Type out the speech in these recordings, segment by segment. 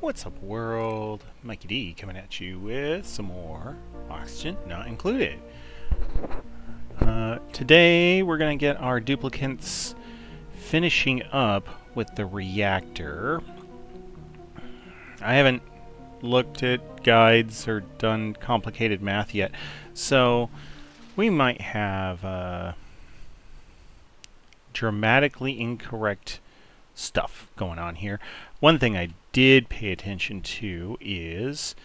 What's up, world? Mikey D coming at you with some more oxygen not included. Today we're going to get our duplicates finishing up with the reactor. I haven't looked at guides or done complicated math yet, so we might have dramatically incorrect stuff going on here. One thing I did pay attention to is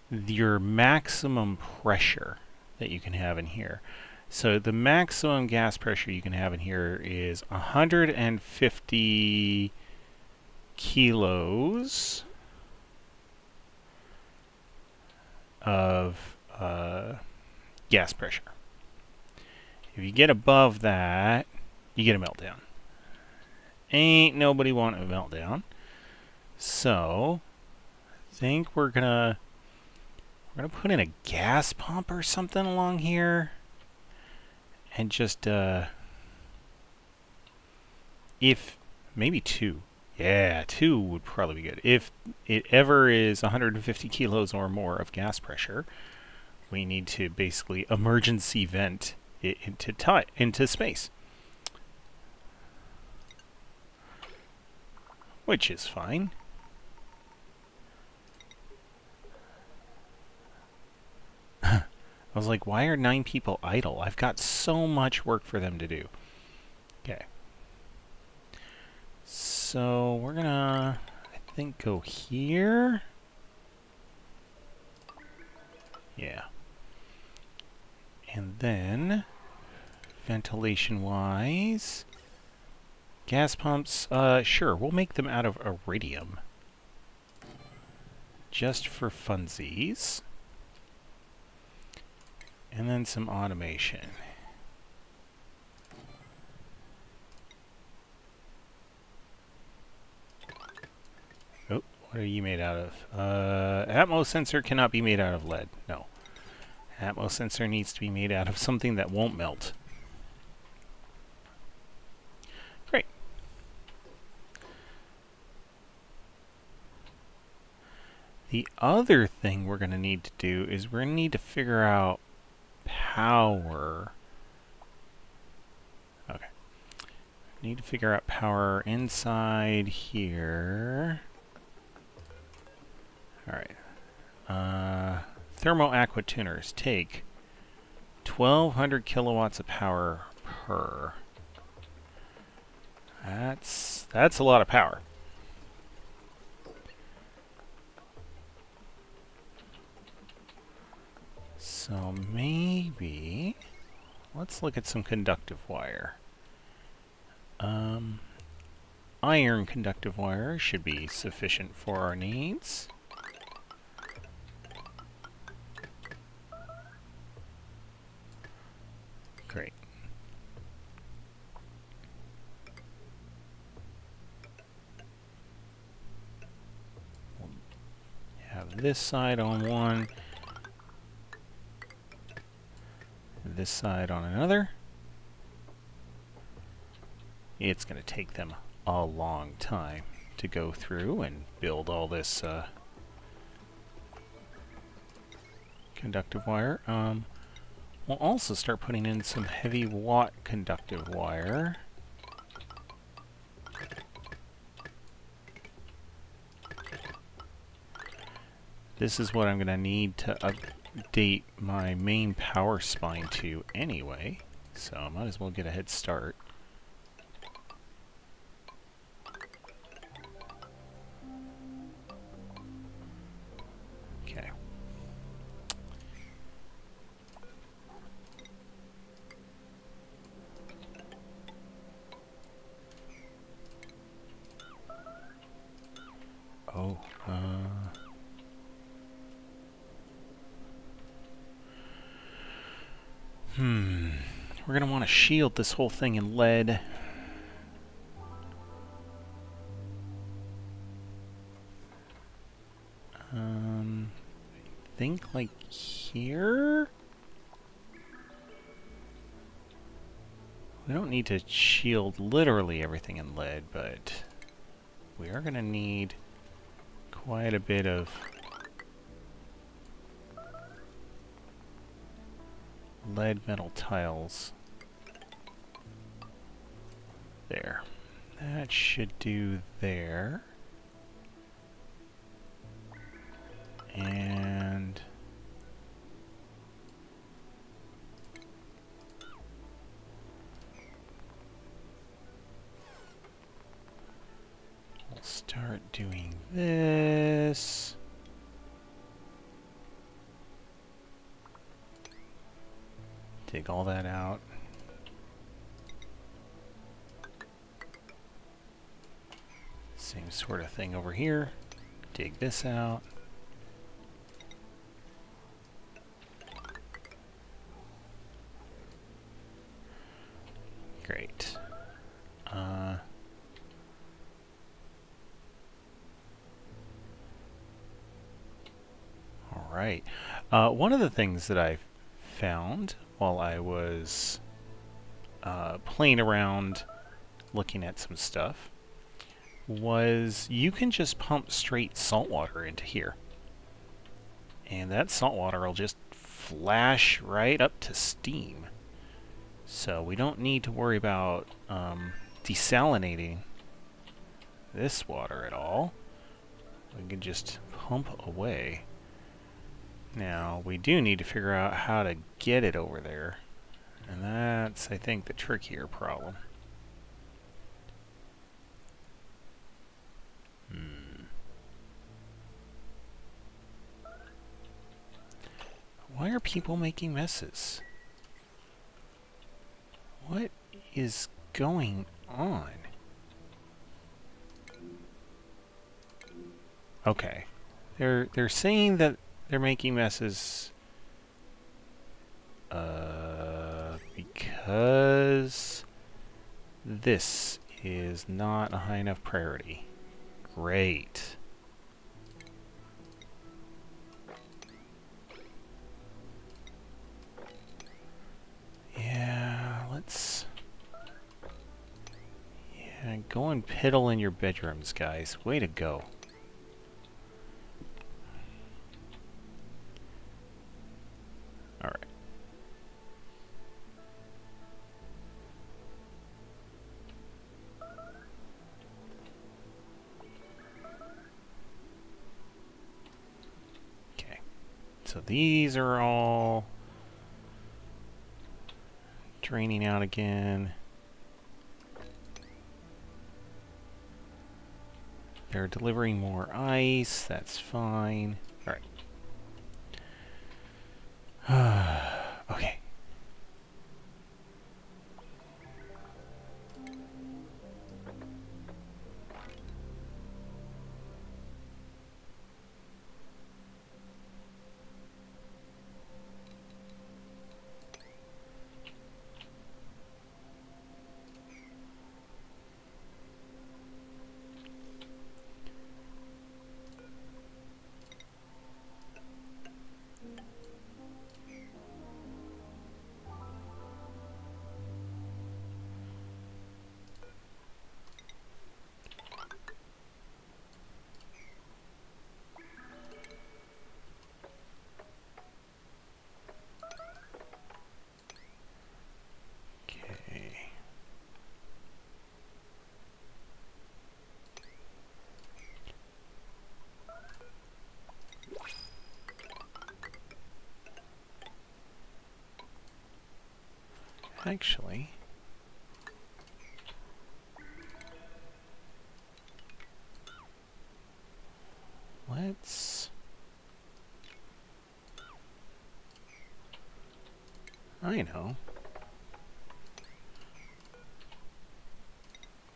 your maximum pressure that you can have in here. So the maximum gas pressure you can have in here is 150 kilos of gas pressure. If you get above that, you get a meltdown. Ain't nobody want a meltdown. So, I think we're gonna put in a gas pump or something along here, and just if maybe two. Yeah, two would probably be good. If it ever is 150 kilos or more of gas pressure, we need to basically emergency vent it into space. Which is fine. I was like, why are 9 people idle? I've got so much work for them to do. Okay. So we're gonna, I think, go here. Yeah. And then, ventilation-wise, gas pumps, sure, we'll make them out of iridium. Just for funsies. And then some automation. Oh, what are you made out of? Atmos sensor cannot be made out of lead. No. Atmos sensor needs to be made out of something that won't melt. Great. The other thing we're going to need to do is we're going to need to figure out power. Okay. Need to figure out power inside here. Alright. Thermal aqua tuners take 1,200 kilowatts of power per. That's a lot of power. So maybe let's look at some conductive wire. Iron conductive wire should be sufficient for our needs. Great. We'll have this side on one, this side on another. It's going to take them a long time to go through and build all this conductive wire. We'll also start putting in some heavy watt conductive wire. This is what I'm going to need to update my main power spine to anyway, so I might as well get a head start. Okay. Oh, we're going to want to shield this whole thing in lead. I think like here? We don't need to shield literally everything in lead, but we are going to need quite a bit of lead metal tiles. There. That should do there. And we'll start doing this. Dig all that out. Same sort of thing over here. Dig this out. Great. All right. One of the things that I found while I was playing around looking at some stuff was you can just pump straight salt water into here. And that salt water will just flash right up to steam. So we don't need to worry about desalinating this water at all. We can just pump away. Now, we do need to figure out how to get it over there. And that's, I think, the trickier problem. Why are people making messes? What is going on? Okay. They're saying that they're making messes because this is not a high enough priority. Great. Yeah, let's... Yeah, go and piddle in your bedrooms, guys. Way to go. Alright. Okay. So these are all draining out again. They're delivering more ice. That's fine. All right. Okay. Actually, let's... I know.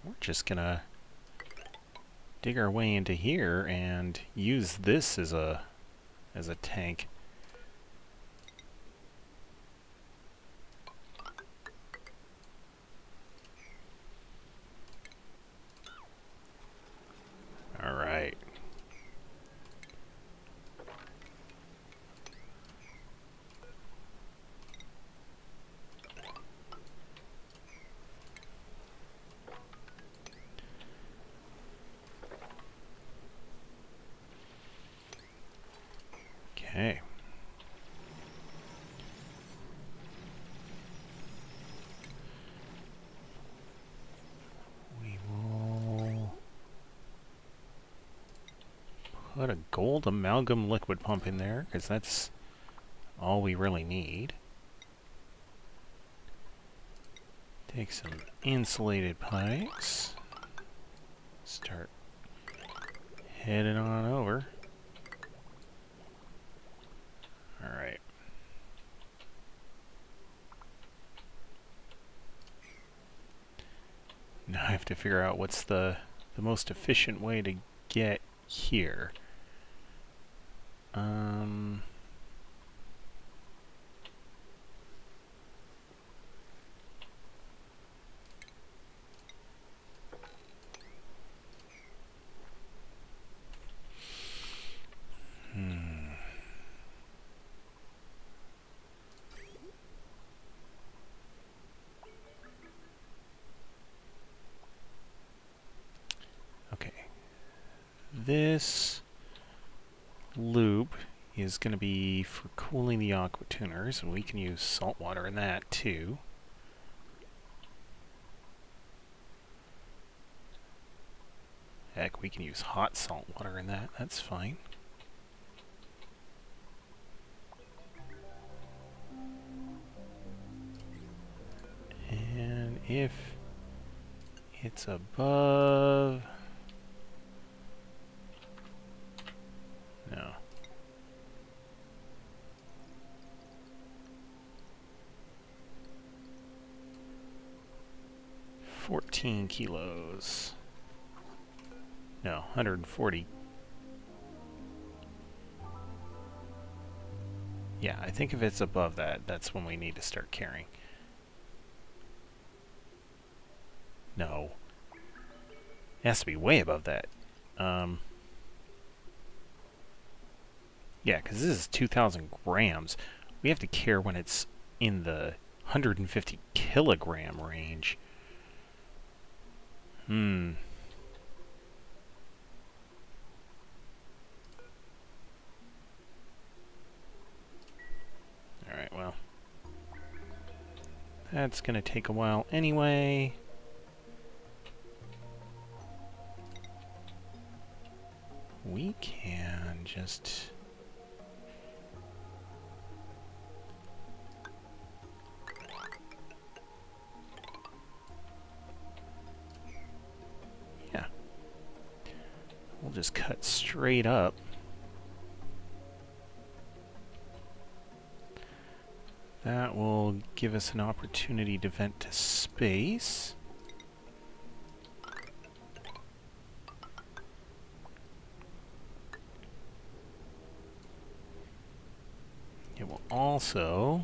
We're just gonna dig our way into here and use this as a tank. All right. Put a gold amalgam liquid pump in there, because that's all we really need. Take some insulated pipes. Start heading on over. Alright. Now I have to figure out what's the most efficient way to get here. Okay. This loop is going to be for cooling the aqua tuners, and we can use salt water in that too. Heck, we can use hot salt water in that, that's fine. And if it's above... No. $14 kilos. No, 140. Yeah, I think if it's above that, that's when we need to start carrying. No. It has to be way above that. Yeah, because this is 2,000 grams. We have to care when it's in the 150 kilogram range. Alright, well. That's going to take a while anyway. We can just... Yeah. We'll just cut straight up. That will give us an opportunity to vent to space. It will also...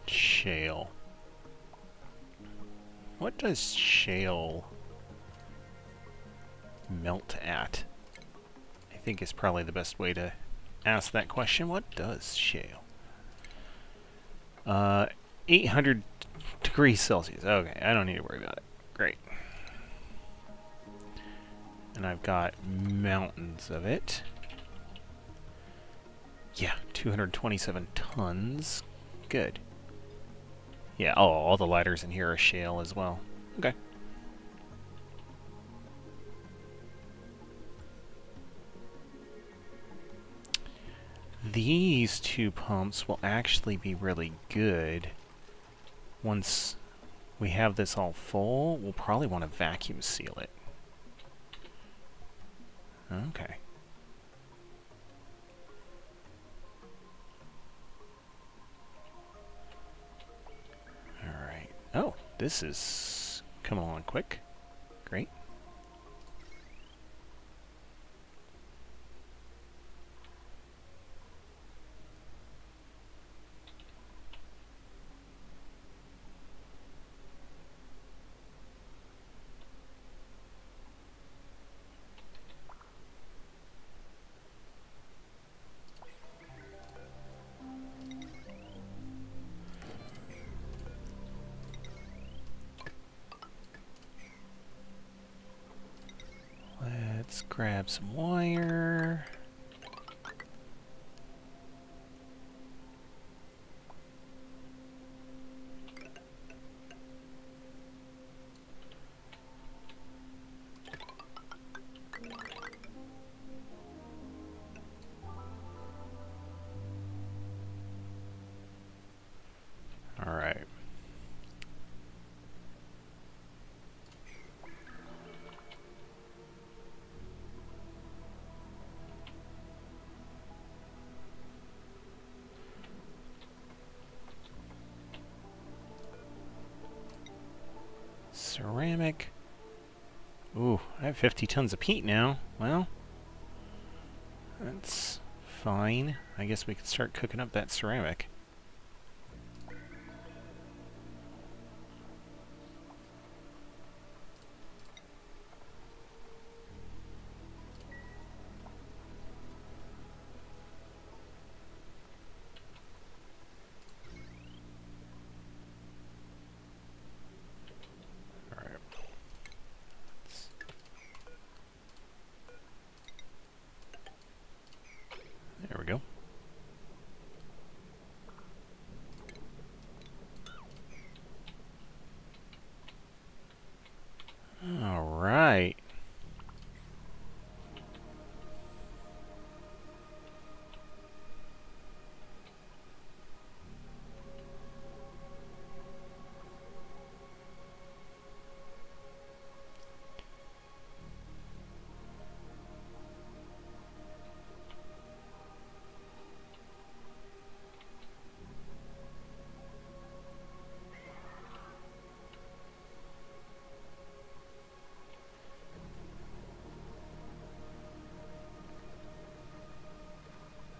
shale. What does shale melt at? I think is probably the best way to ask that question. What does shale? 800 degrees Celsius. Okay, I don't need to worry about it. Great. And I've got mountains of it. Yeah, 227 tons. Good. Yeah, oh, all the ladders in here are shale as well. Okay. These two pumps will actually be really good. Once we have this all full, we'll probably want to vacuum seal it. Okay. Alright. Oh, this is coming along quick. Great. Let's grab some wire. ceramic. Ooh, I have 50 tons of peat now. Well, that's fine. I guess we could start cooking up that ceramic. There we go. All right.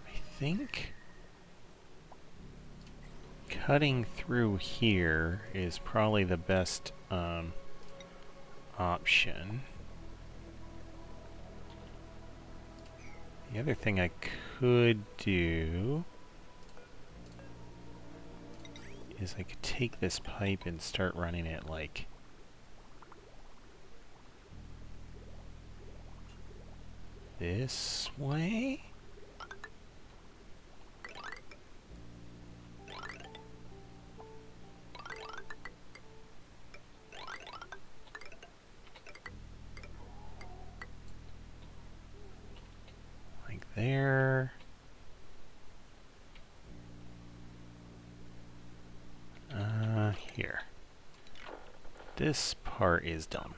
I think cutting through here is probably the best option. The other thing I could do is I could take this pipe and start running it like this way. Like there. Here. This part is dumb.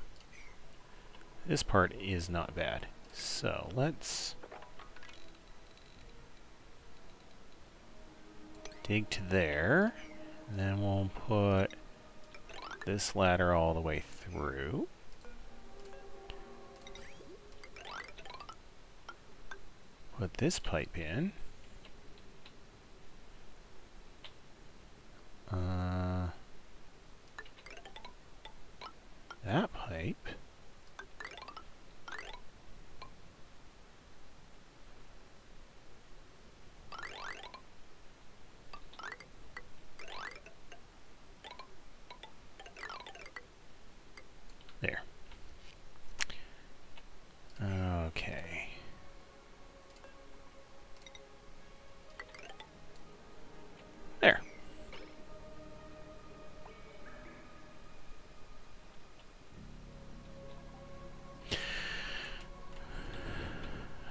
This part is not bad. So let's dig to there. And then we'll put this ladder all the way through. Put this pipe in. That pipe. There. Okay. There.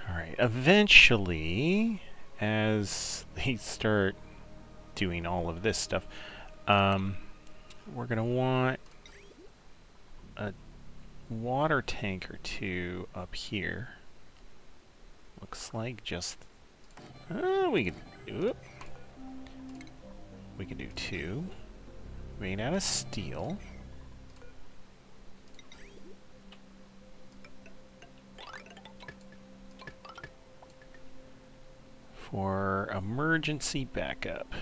Alright, eventually, as they start doing all of this stuff, we're going to want a water tank or two up here. Looks like just... we could do two. Made out of steel. For emergency backup.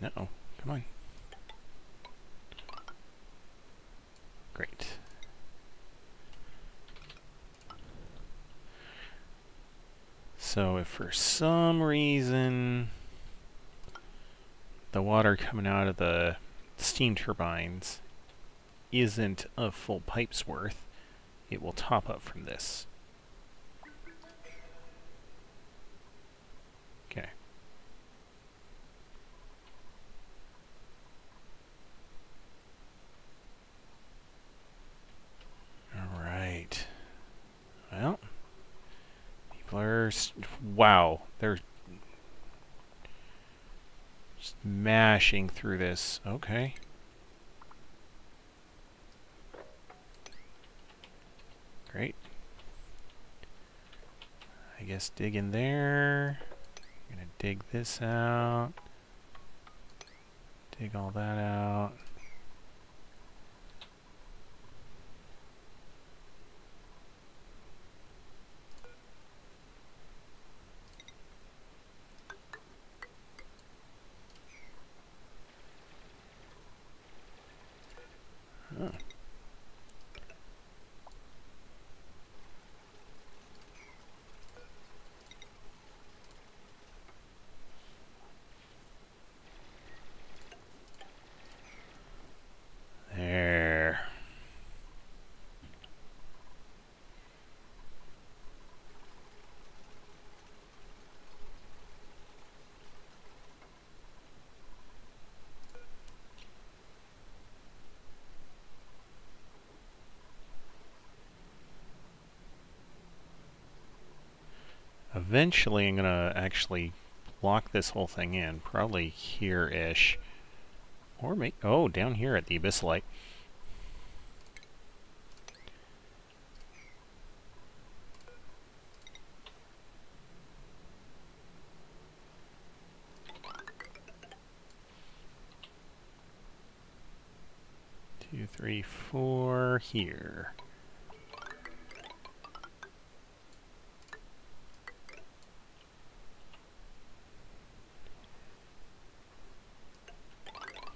Uh-oh, come on. Great. So if for some reason the water coming out of the steam turbines isn't a full pipe's worth, it will top up from this. Okay. Alright. Well, people are... wow, they're... smashing through this. Okay. Great. I guess dig in there. I'm gonna dig this out. Dig all that out. Oh. There. Eventually, I'm gonna actually lock this whole thing in, probably here-ish, or make down here at the abyssalite. Two, three, four here.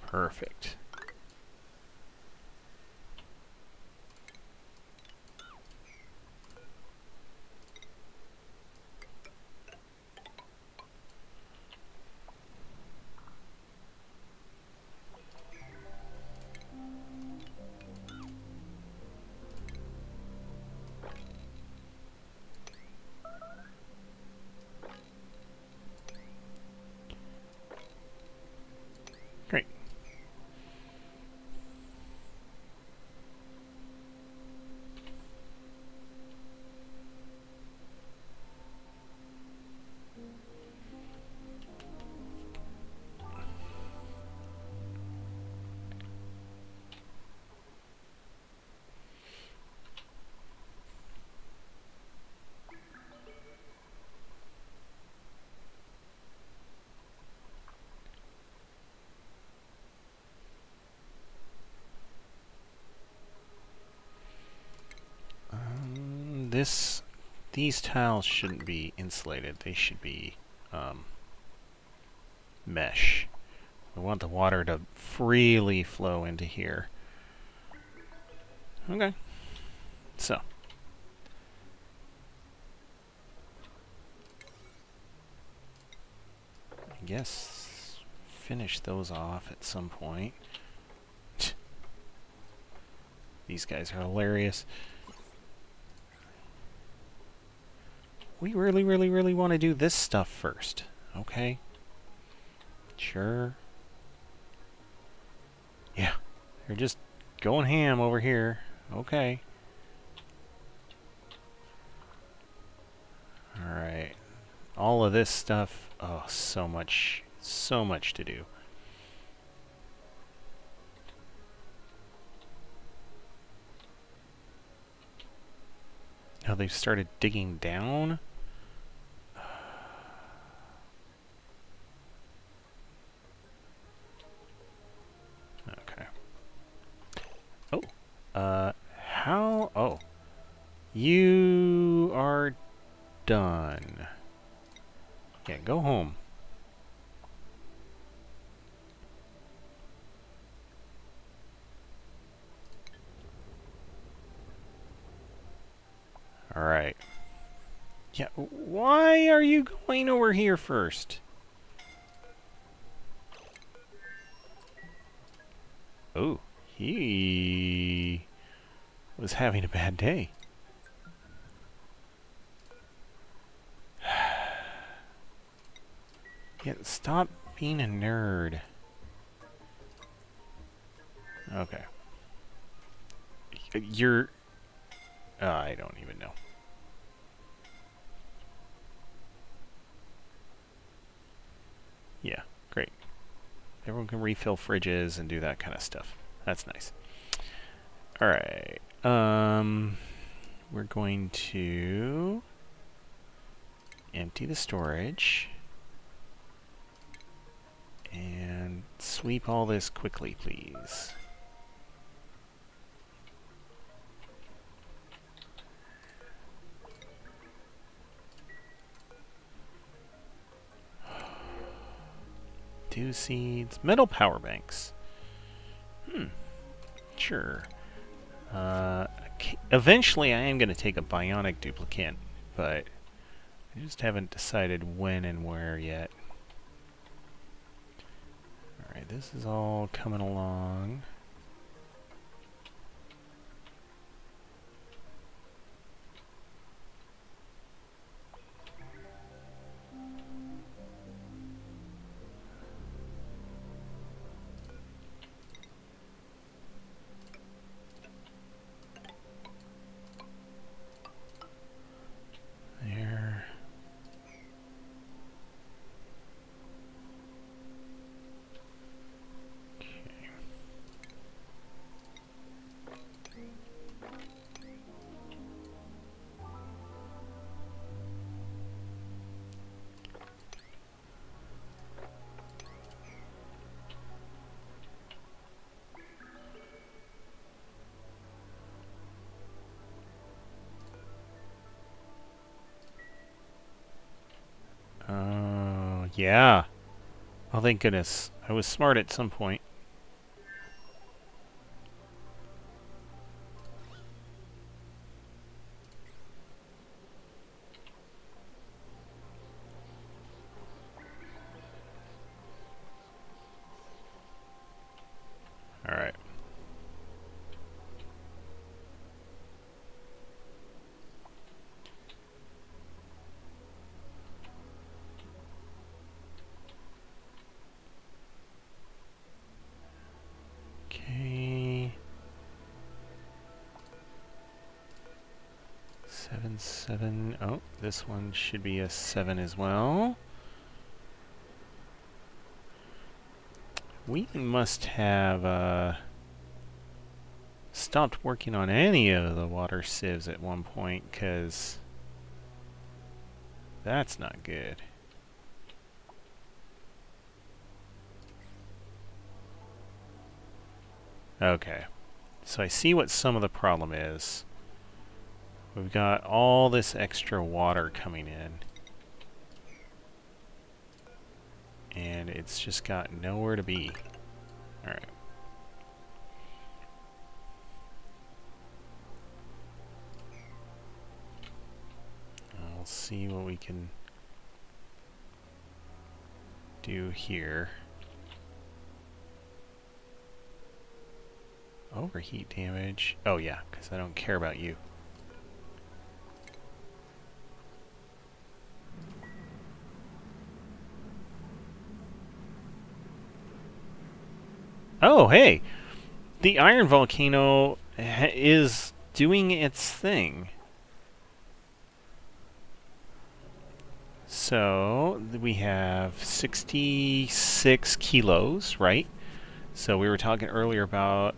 Perfect. Great. These tiles shouldn't be insulated. They should be mesh. We want the water to freely flow into here. Okay. So. I guess finish those off at some point. These guys are hilarious. We really, really, really want to do this stuff first. Okay. Sure. Yeah. They're just going ham over here. Okay. Alright. All of this stuff. Oh, so much to do. Now they've started digging down. Okay. Oh. How? Oh. You are done. Yeah, go home. Alright. Yeah, why are you going over here first? Oh, he was having a bad day. Yeah, stop being a nerd. Okay. You're... I don't even know. Yeah, great. everyone can refill fridges and do that kind of stuff. That's nice. All right. We're going to empty the storage and sweep all this quickly, please. Two seeds. Metal power banks. Sure. Eventually I am going to take a bionic duplicate, but I just haven't decided when and where yet. Alright, this is all coming along. There. Oh, yeah. Oh, thank goodness. I was smart at some point. Alright. Okay. 7, 7. Oh, this one should be a 7 as well. We must have stopped working on any of the water sieves at one point, because that's not good. Okay, so I see what some of the problem is. We've got all this extra water coming in, and it's just got nowhere to be. Alright. I'll see what we can do here. Overheat damage. Oh yeah, because I don't care about you. Oh, hey! The Iron Volcano is doing its thing. So, we have 66 kilos, right? So we were talking earlier about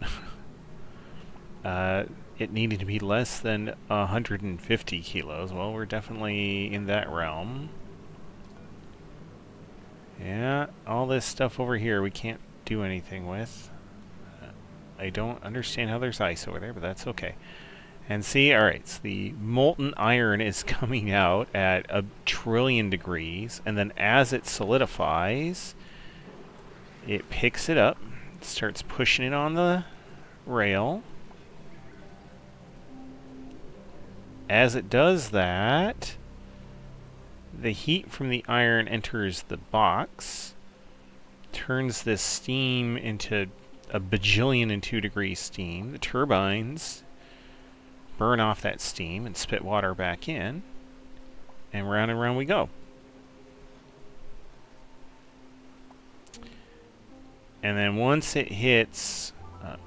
it needed to be less than 150 kilos. Well, we're definitely in that realm. Yeah, all this stuff over here we can't do anything with. I don't understand how there's ice over there, but that's okay. And see, alright, so the molten iron is coming out at 1 trillion degrees, and then as it solidifies, it picks it up, starts pushing it on the rail. As it does that, the heat from the iron enters the box, turns this steam into a bajillion and 2 degree steam. The turbines burn off that steam and spit water back in, and round we go. And then once it hits,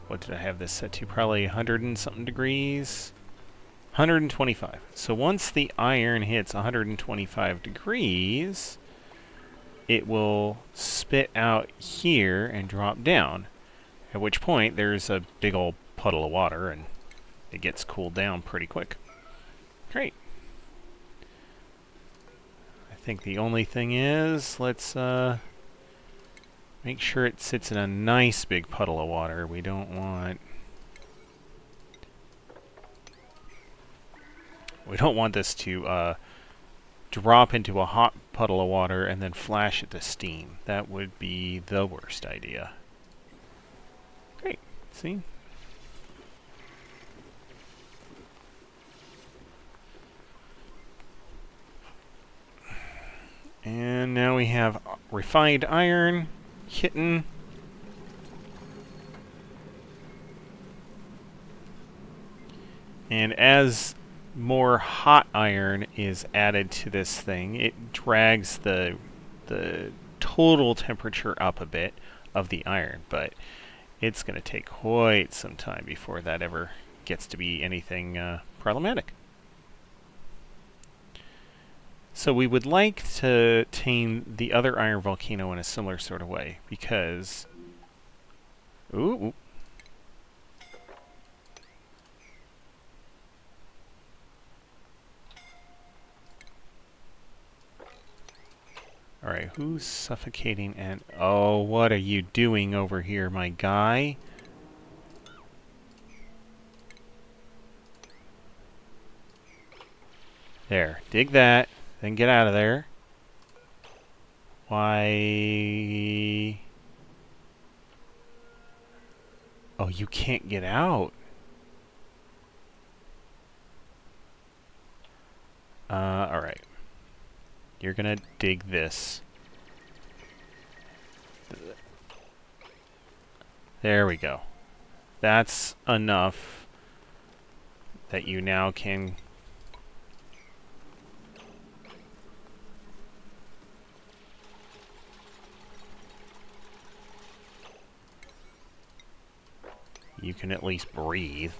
what did I have this set to? Probably 100 and something degrees. 125. So once the iron hits 125 degrees, it will spit out here and drop down. At which point, there's a big old puddle of water, and it gets cooled down pretty quick. Great. I think the only thing is, let's make sure it sits in a nice big puddle of water. We don't want this to drop into a hot puddle of water and then flash it to steam. That would be the worst idea. Great. See? And now we have refined iron hitting. And as more hot iron is added to this thing, it drags the total temperature up a bit of the iron, but it's going to take quite some time before that ever gets to be anything problematic. So we would like to tame the other Iron Volcano in a similar sort of way, because... Ooh. Alright, who's suffocating and... Oh, what are you doing over here, my guy? There, dig that. Then get out of there. Why... Oh, you can't get out. Alright. You're gonna dig this. There we go. That's enough that you now can... You can at least breathe.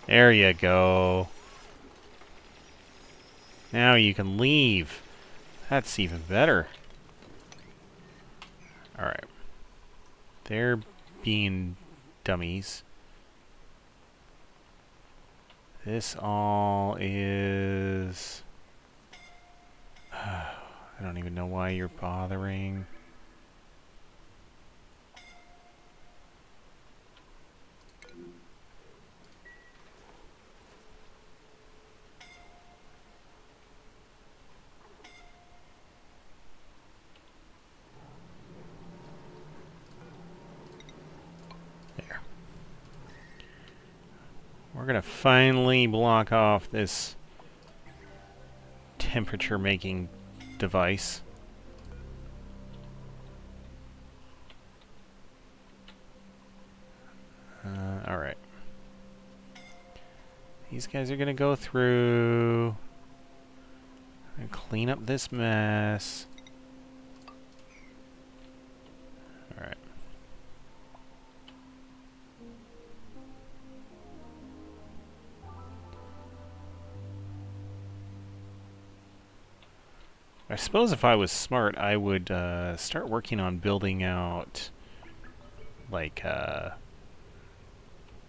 There you go. Now you can leave. That's even better. Alright. They're being dummies. This all is... I don't even know why you're bothering. There. We're gonna finally block off this temperature making device. Alright. These guys are gonna go through and clean up this mess. Alright. I suppose if I was smart, I would start working on building out, like,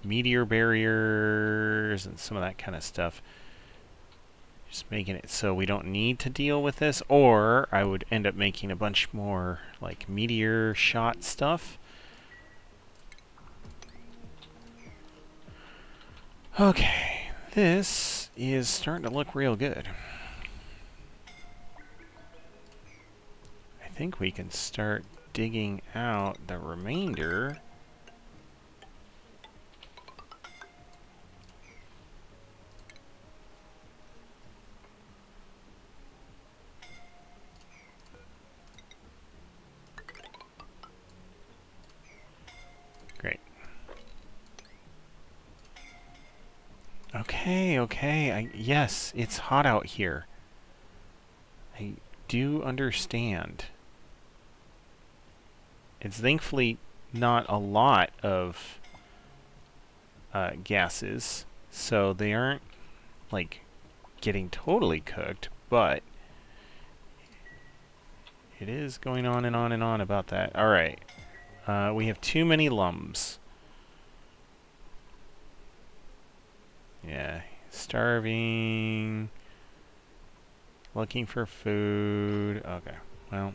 meteor barriers and some of that kind of stuff. Just making it so we don't need to deal with this, or I would end up making a bunch more, like, meteor shot stuff. Okay, this is starting to look real good. I think we can start digging out the remainder. Great. Okay. Yes, it's hot out here. I do understand. It's thankfully not a lot of gases, So they aren't, like, getting totally cooked, but it is going on and on and on about that. Alright. We have too many lums. Yeah. Starving. Looking for food. Okay. Well.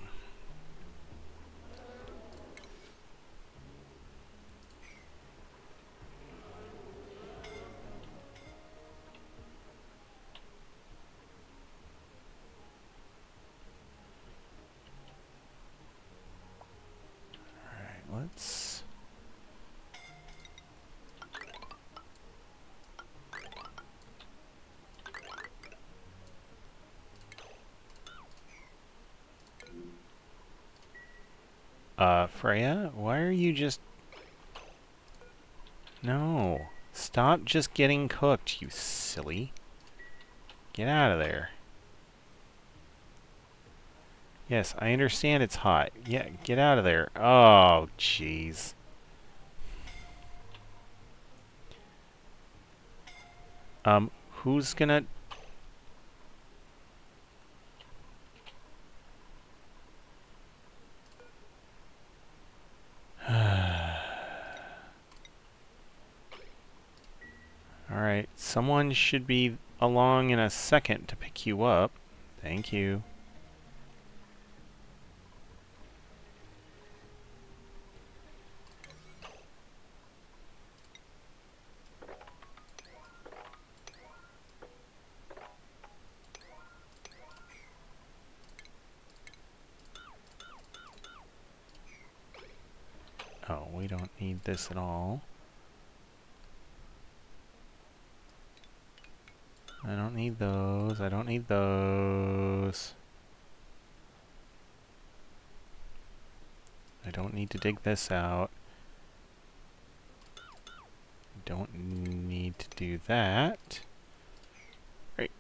Alright, let's... Freya, why are you just... No. Stop just getting cooked, you silly. Get out of there. Yes, I understand it's hot. Yeah, get out of there. Oh, jeez. Who's gonna... Alright, someone should be along in a second to pick you up. Thank you. Oh, we don't need this at all. I don't need those. I don't need those. I don't need to dig this out. Don't need to do that. Great.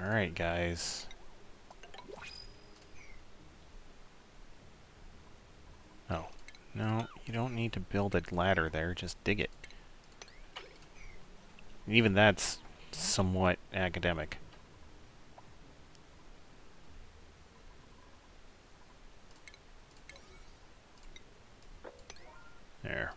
Alright, guys. Oh. No, you don't need to build a ladder there. Just dig it. Even that's somewhat academic. There.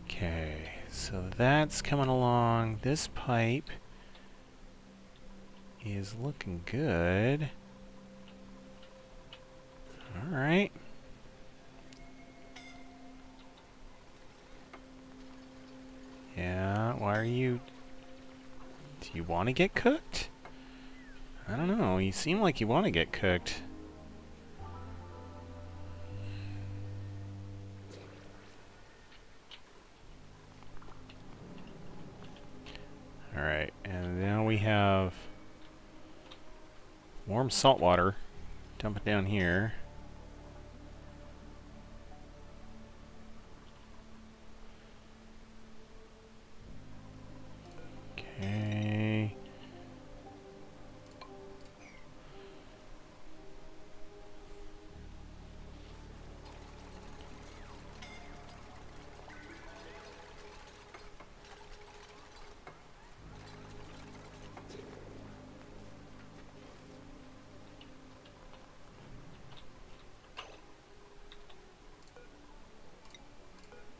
Okay, so that's coming along. This pipe is looking good. Alright. Yeah, why are you... Do you want to get cooked? I don't know, you seem like you want to get cooked. Alright, and now we have warm salt water. Dump it down here. Okay.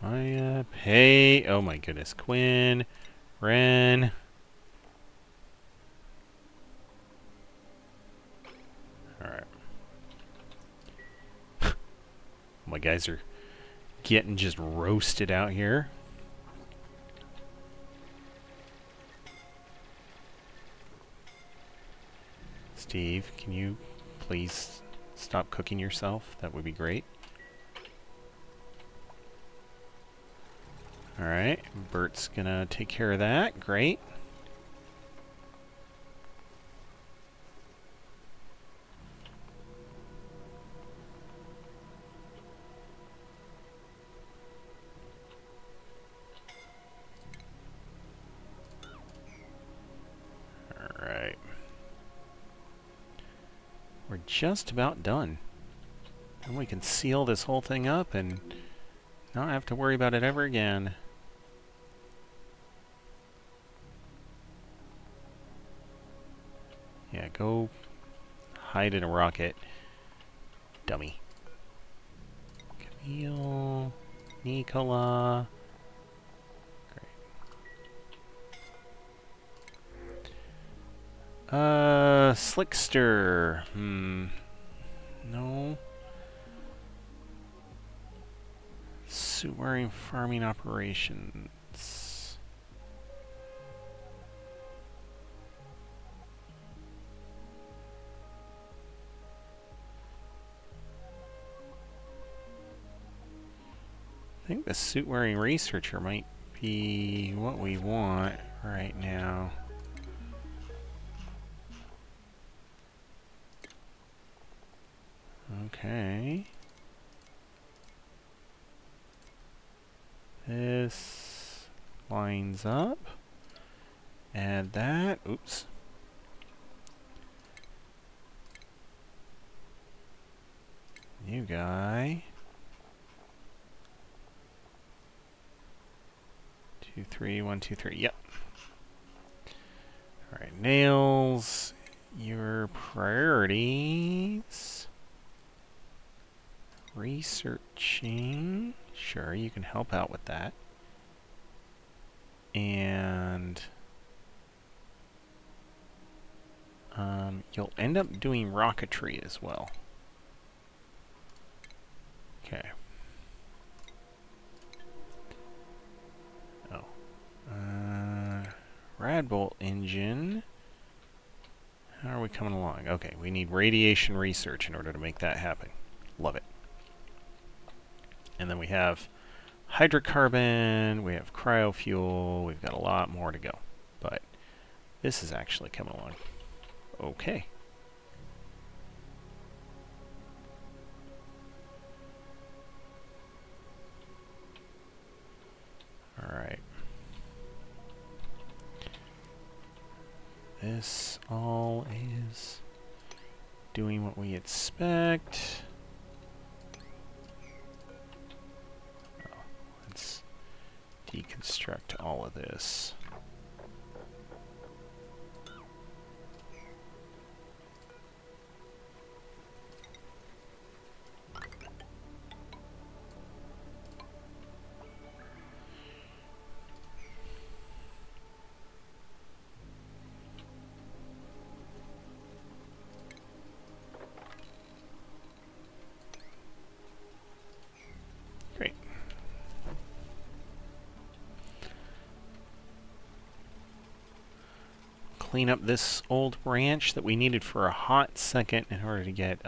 Maya, Pay. Oh my goodness. Quinn. Ren. Alright. My guys are getting just roasted out here. Steve, can you please stop cooking yourself? That would be great. Alright, Bert's gonna take care of that. Great. we're just about done. And we can seal this whole thing up and not have to worry about it ever again. Yeah, go hide in a rocket. Dummy. Camille, Nicola. Great. Slickster. No. Suit wearing farming operations. I think the suit wearing researcher might be what we want right now. Okay. This lines up. Add that. Oops. New guy. 2, 3, 1, 2, 3. Yep. All right, nails. Your priorities. Researching. Sure, you can help out with that. And you'll end up doing rocketry as well. Okay. Oh. Radbolt engine. How are we coming along? Okay, we need radiation research in order to make that happen. Love it. And then we have hydrocarbon, we have cryofuel, we've got a lot more to go. But this is actually coming along. Okay. Alright. This all is doing what we expect. Oh, let's deconstruct all of this. Great. Clean up this old branch that we needed for a hot second in order to get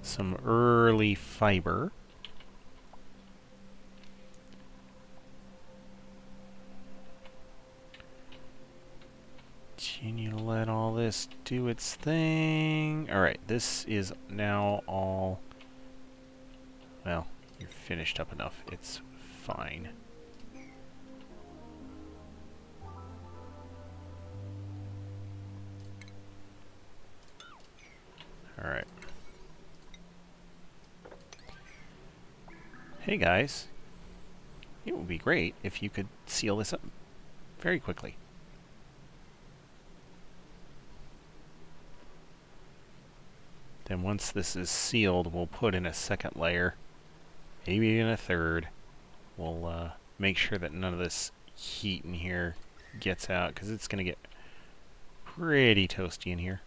some early fiber. Continue to let all this do its thing. Alright, this is now all... Well, you're finished up enough. It's fine. Alright. Hey guys. It would be great if you could seal this up very quickly. Then once this is sealed, we'll put in a second layer, maybe even a third. We'll make sure that none of this heat in here gets out, because it's going to get pretty toasty in here.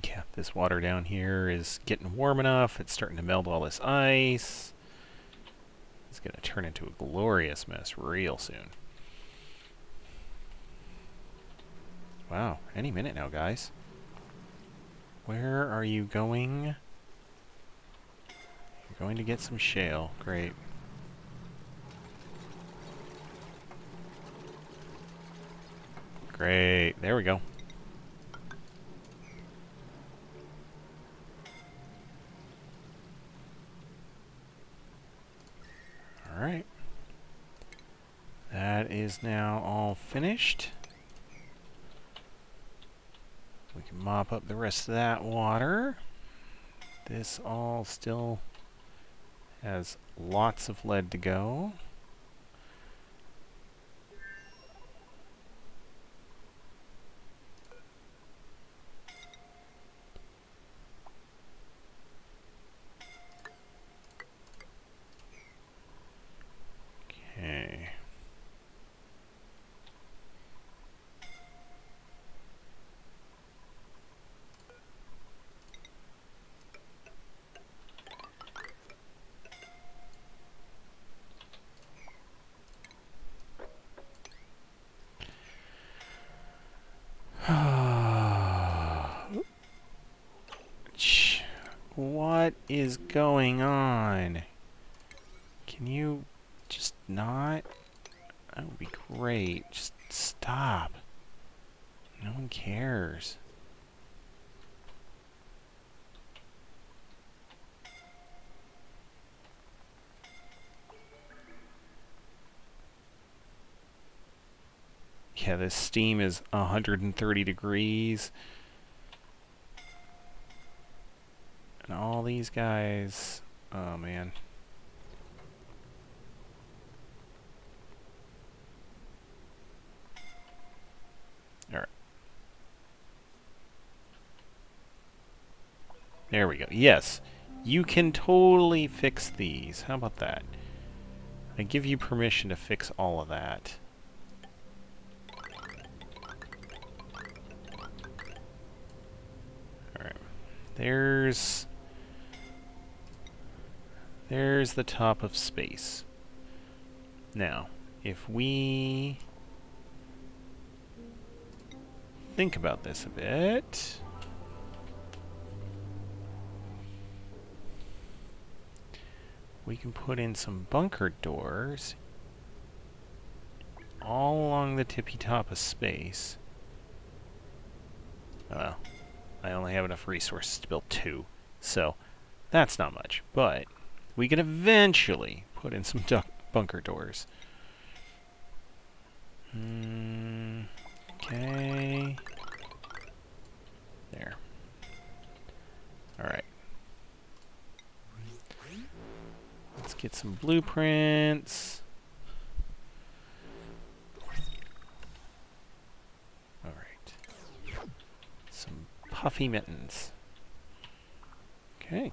Yeah, this water down here is getting warm enough. It's starting to melt all this ice. It's going to turn into a glorious mess real soon. Wow, any minute now, guys. Where are you going? You're going to get some shale. Great. Great. There we go. Alright. That is now all finished. We can mop up the rest of that water. This all still has lots of lead to go. Okay. What is going on? Can you just not? That would be great. Just stop. No one cares. Yeah, this steam is 130 degrees. And all these guys... Oh, man. Alright. There we go. Yes. You can totally fix these. How about that? I give you permission to fix all of that. Alright. There's the top of space. Now, if we think about this a bit... We can put in some bunker doors all along the tippy top of space. Well, I only have enough resources to build 2, so that's not much. But we can eventually put in some bunker doors. Okay. There. Alright. Let's get some blueprints. Alright. Some puffy mittens. Okay.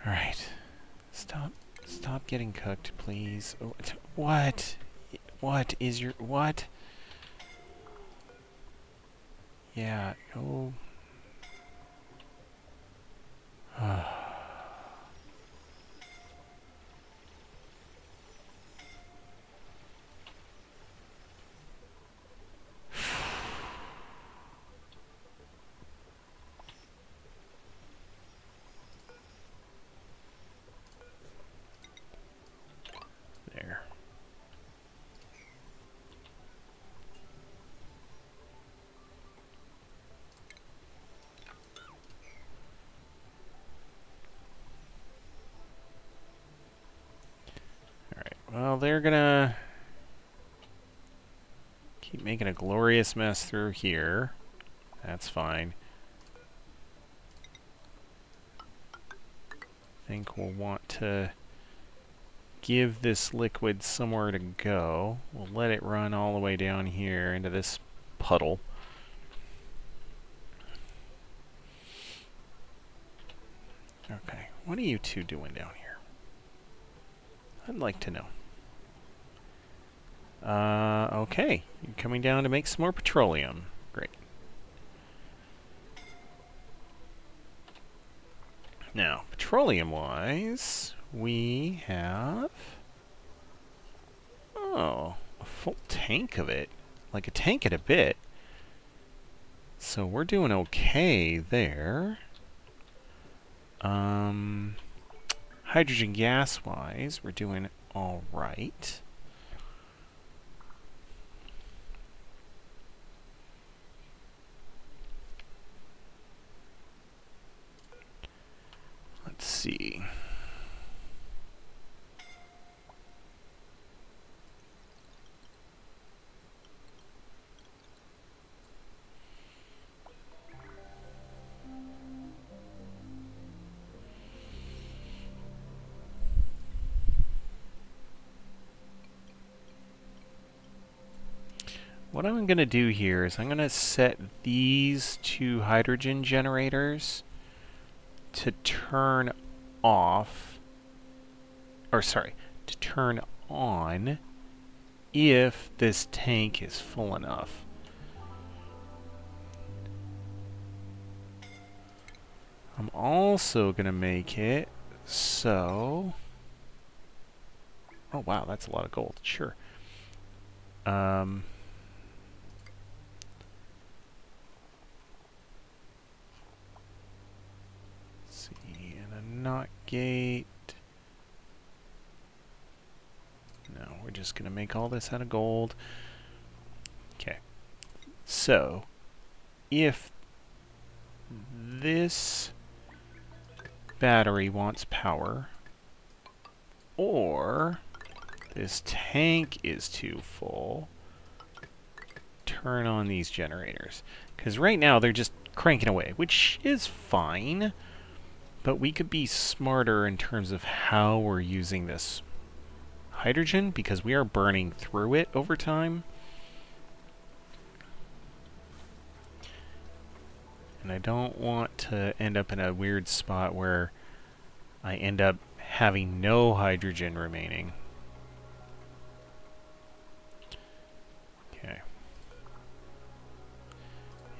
Alright. Stop getting cooked, please. Oh, what? What is your... What? Yeah, go... There. Alright, well, they're gonna keep making a glorious mess through here. That's fine. I think we'll want to give this liquid somewhere to go. We'll let it run all the way down here into this puddle. Okay, what are you two doing down here? I'd like to know. Okay, you're coming down to make some more petroleum. Great. Now, petroleum-wise, we have... Oh, a full tank of it. Like a tank and a bit. So we're doing okay there. hydrogen gas-wise, we're doing all right. Let's see. What I'm going to do here is I'm going to set these two hydrogen generators to turn off, or sorry, to turn on if this tank is full enough. I'm also going to make it so... Oh wow, that's a lot of gold. Sure. See, and a not gate. No, we're just going to make all this out of gold. Okay. So, if this battery wants power, or this tank is too full, turn on these generators. Because right now they're just cranking away, which is fine, but we could be smarter in terms of how we're using this hydrogen, because we are burning through it over time. And I don't want to end up in a weird spot where I end up having no hydrogen remaining. Okay.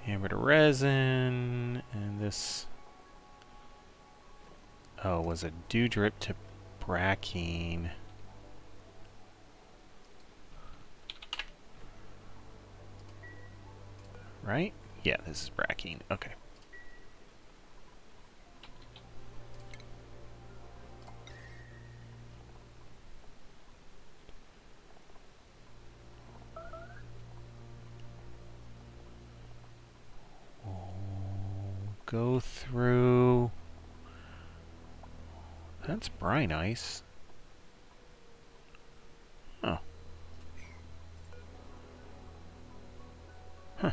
Hammer to resin, and this... Oh, was a dew drip to brackine. Right? Yeah, this is brackine. Okay. Go through... That's brine ice. Oh. Huh.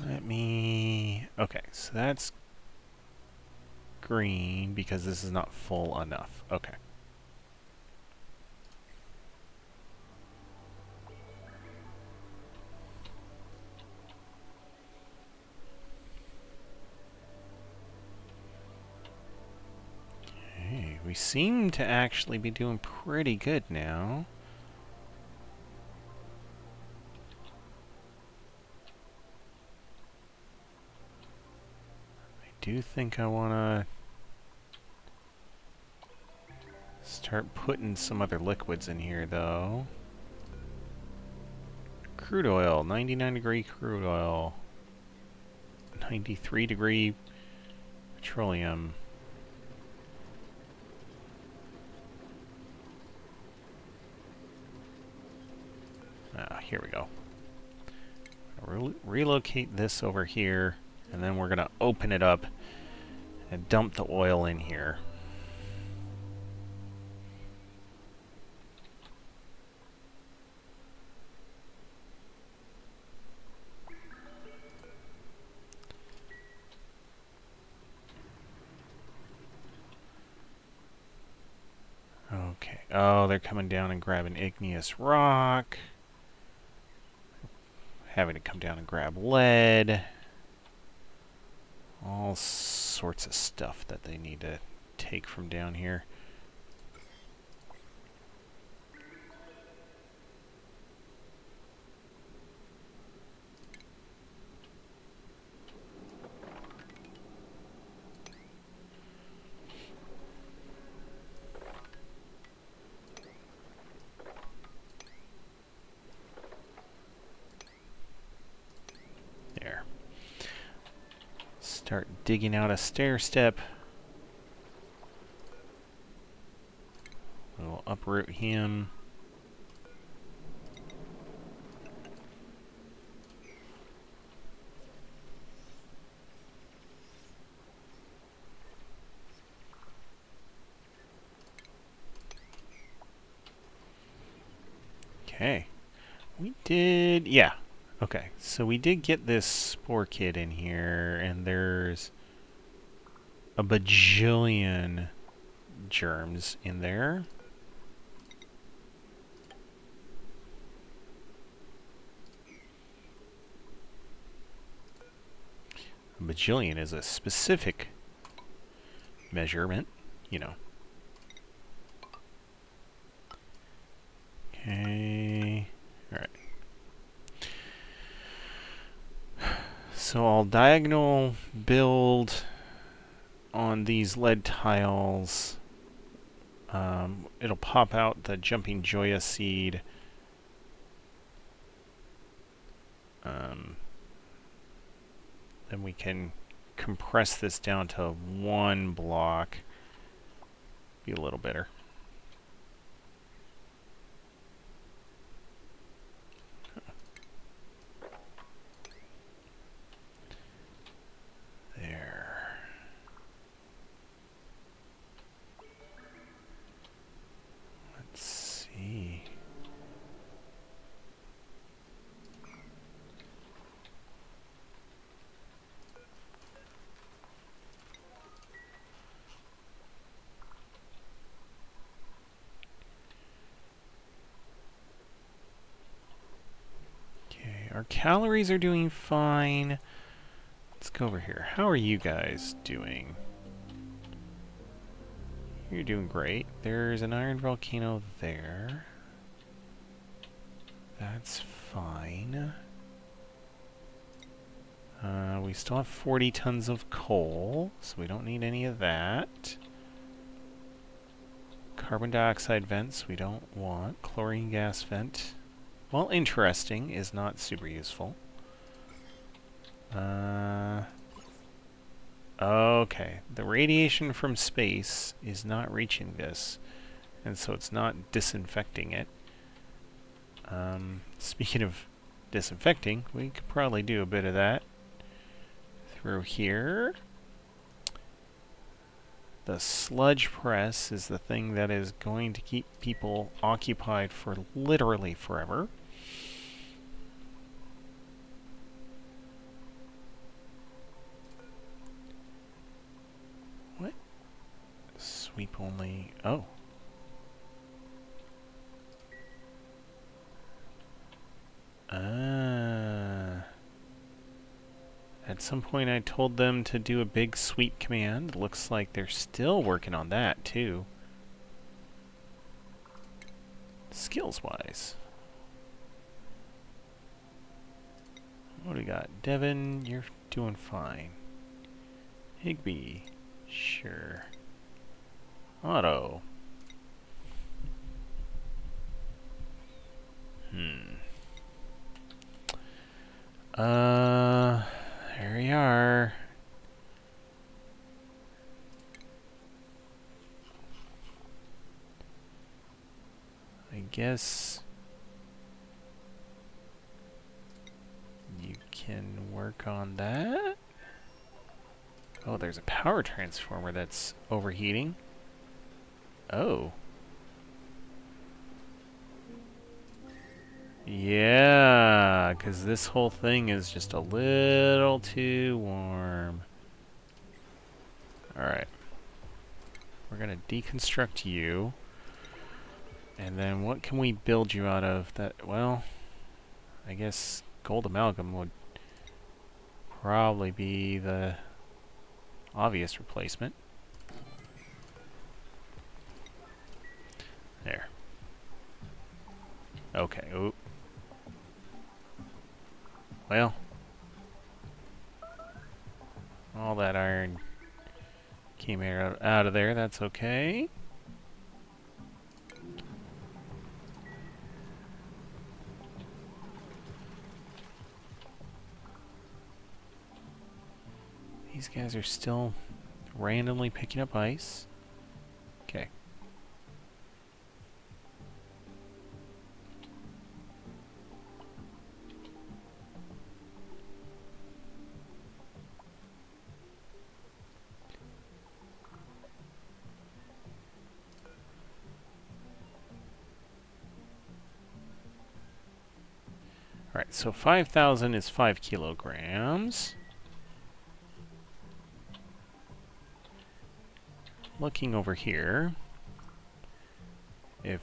Let me... Okay, so that's green because this is not full enough. Okay. Okay, we seem to actually be doing pretty good now. I do think I want to start putting some other liquids in here, though. Crude oil, 99-degree crude oil. 93-degree petroleum. Here we go. Relocate this over here, and then we're going to open it up and dump the oil in here. Okay. Oh, they're coming down and grabbing igneous rock. Having to come down and grab lead. All sorts of stuff that they need to take from down here. Start digging out a stair step. We'll uproot him. Okay. We did... Yeah. Okay. So we did get this spore kit in here, and there's a bajillion germs in there. A bajillion is a specific measurement, you know. Okay. Alright. So I'll diagonal build on these lead tiles. It'll pop out the jumping Joya seed. Then we can compress this down to one block. Be a little better. There. Let's see. Our calories are doing fine. Let's go over here. How are you guys doing? You're doing great. There's an Iron Volcano there. That's fine. We still have 40 tons of coal, so we don't need any of that. Carbon dioxide vents we don't want. Chlorine gas vent. Well, interesting is not super useful. Okay, the radiation from space is not reaching this, and so it's not disinfecting it. Speaking of disinfecting, we could probably do a bit of that through here. The sludge press is the thing that is going to keep people occupied for literally forever. What? Sweep only... Oh. At some point I told them to do a big sweep command. Looks like they're still working on that, too. Skills-wise. What do we got? Devin, you're doing fine. Higby, sure. Otto. There we are. I guess you can work on that. Oh, there's a power transformer that's overheating. Oh. Yeah, because this whole thing is just a little too warm. Alright. We're going to deconstruct you. And then what can we build you out of that? Well, I guess gold amalgam would probably be the obvious replacement. There. Okay. Oop. Well, all that iron came out of there. That's okay. These guys are still randomly picking up ice. Okay. Alright, so 5,000 is 5 kilograms. Looking over here, if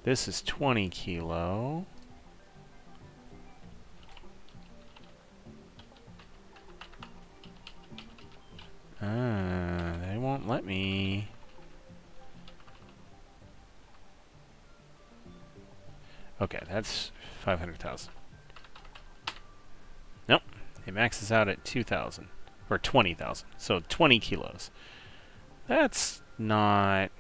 this is 20 kilo, they won't let me. Okay, that's 500,000. Nope, it maxes out at 2,000 or 20,000. So 20 kilos. That's not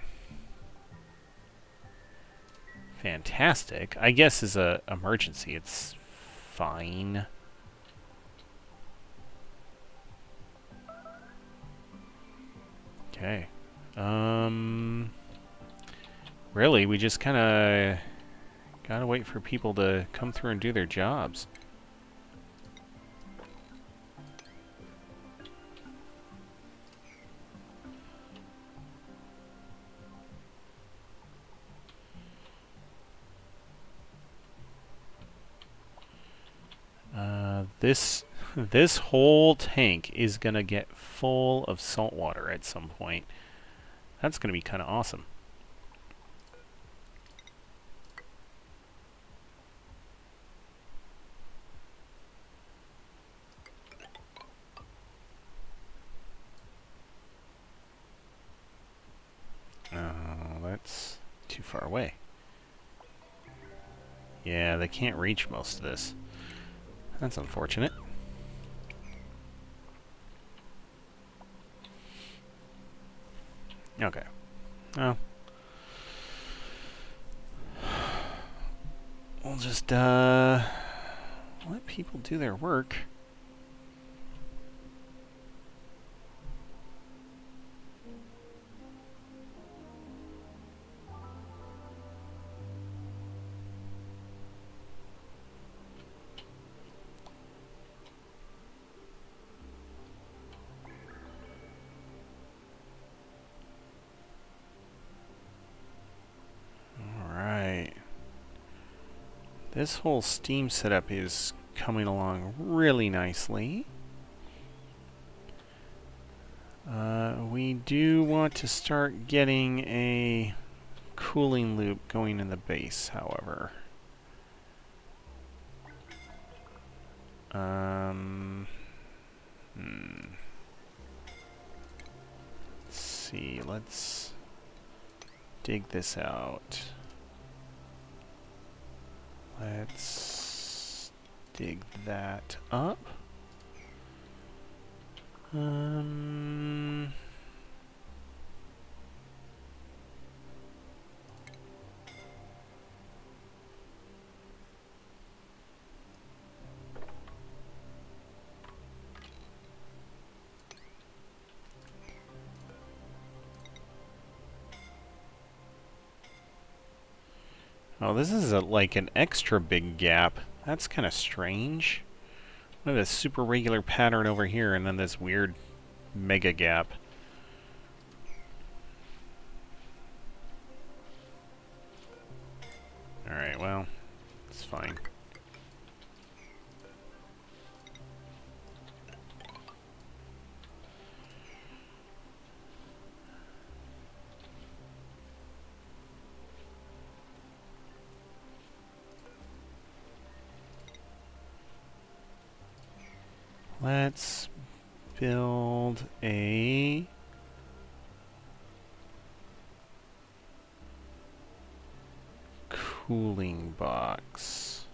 fantastic. I guess as a emergency, it's fine. Okay. Really, we just kind of gotta wait for people to come through and do their jobs. This whole tank is gonna get full of salt water at some point. That's gonna be kind of awesome. Oh, that's too far away. Yeah, they can't reach most of this. That's unfortunate. Okay. Well, we'll just let people do their work. This whole steam setup is coming along really nicely. We do want to start getting a cooling loop going in the base, however. Let's see, let's dig this out. Let's dig that up. Oh, this is like an extra big gap. That's kind of strange. We have a super regular pattern over here, and then this weird mega gap. Alright, well, it's fine. Let's build a cooling box.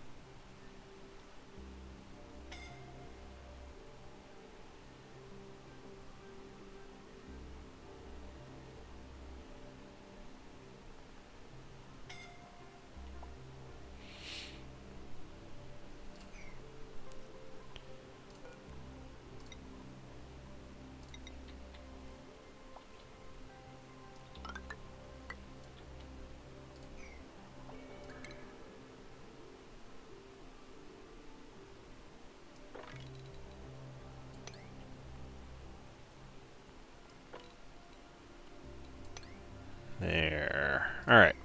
Alright.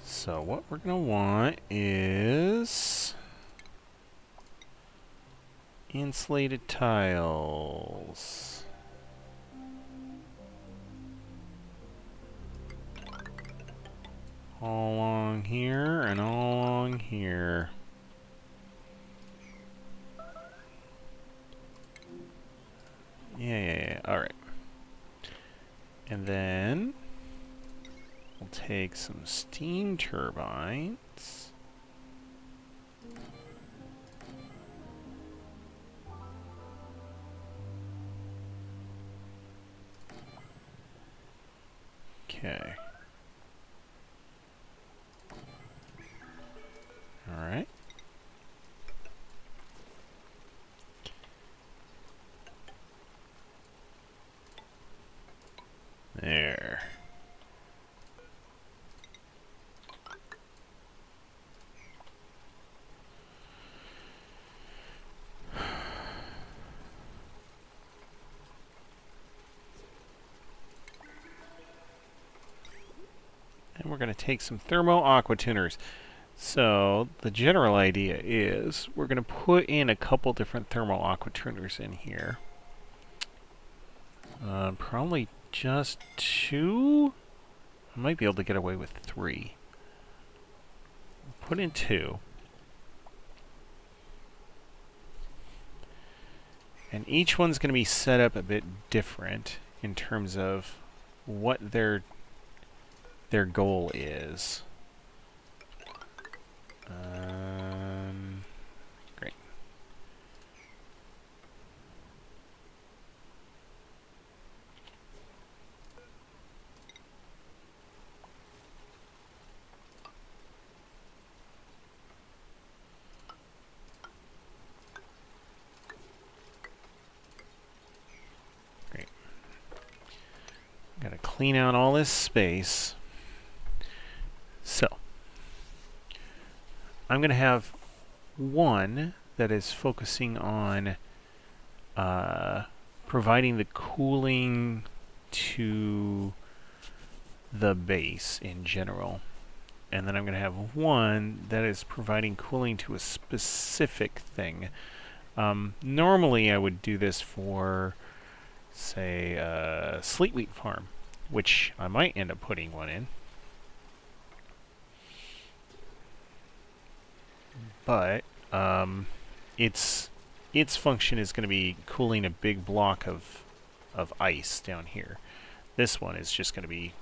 So what we're going to want is insulated tiles. All along here and all along here. Yeah. Alright. And then we'll take some steam turbines. Okay. Alright. There. And we're going to take some thermo aqua tuners. So the general idea is we're going to put in a couple different thermal aqua tuners in here. Probably just 2. I might be able to get away with 3. Put in 2. And each one's going to be set up a bit different in terms of what their goal is. Great. Great. Got to clean out all this space. So, I'm going to have one that is focusing on providing the cooling to the base in general. And then I'm going to have one that is providing cooling to a specific thing. Normally I would do this for, say, a sleet wheat farm, which I might end up putting one in. But its function is going to be cooling a big block of ice down here. This one is just going to be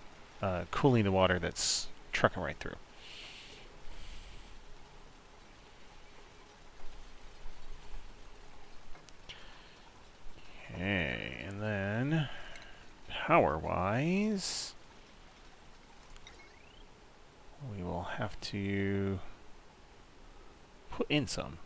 cooling the water that's trucking right through. Okay, and then power-wise, we will have to put in some.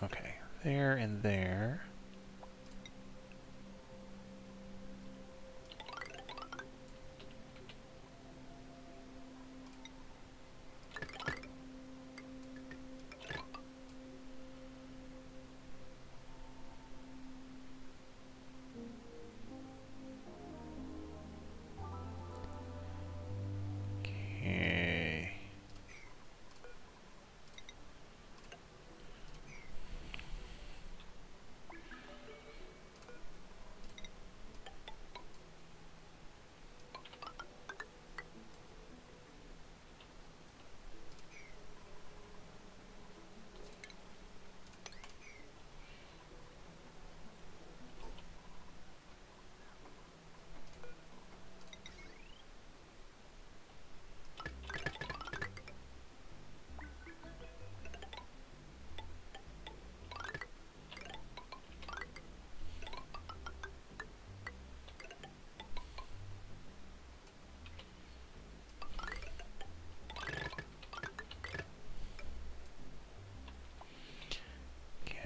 Okay, there and there. Okay.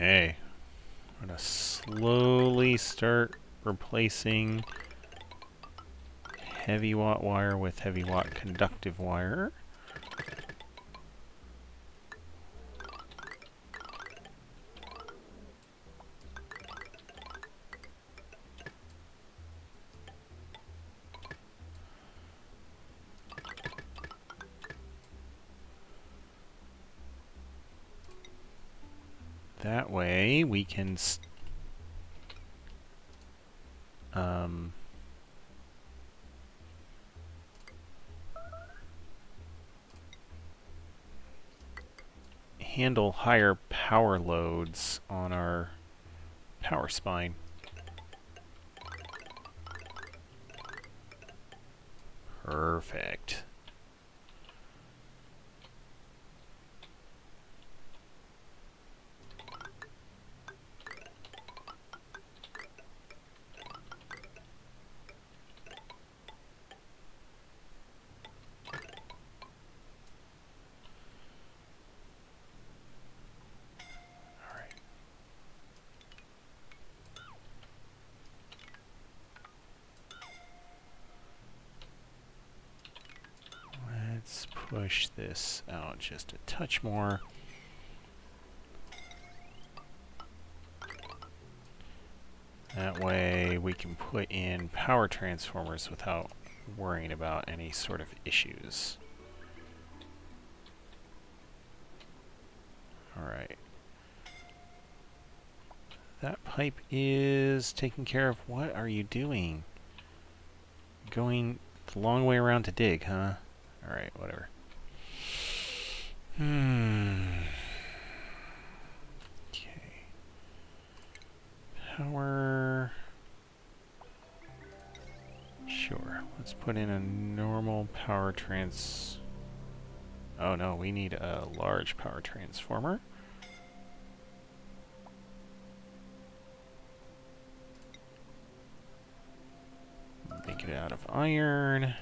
Okay. slowly start replacing heavy watt wire with heavy watt conductive wire. That way we can handle higher power loads on our power spine. Perfect. Let's push this out just a touch more. That way we can put in power transformers without worrying about any sort of issues. Alright. That pipe is taking care of... What are you doing? Going the long way around to dig, huh? Alright, whatever. Okay. Power... Sure. Let's put in a normal power Oh no, we need a large power transformer. Make it out of iron.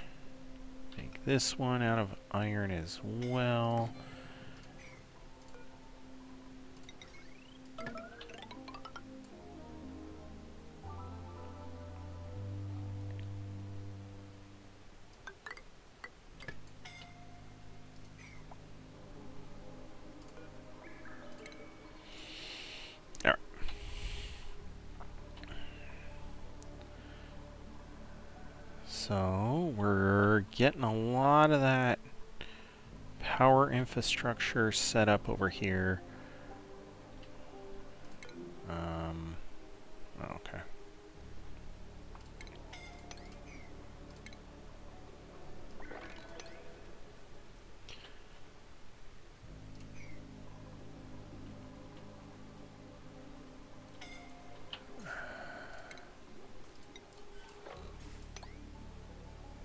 Make this one out of iron as well. Alright. So, we're getting a lot of that power infrastructure set up over here. Okay.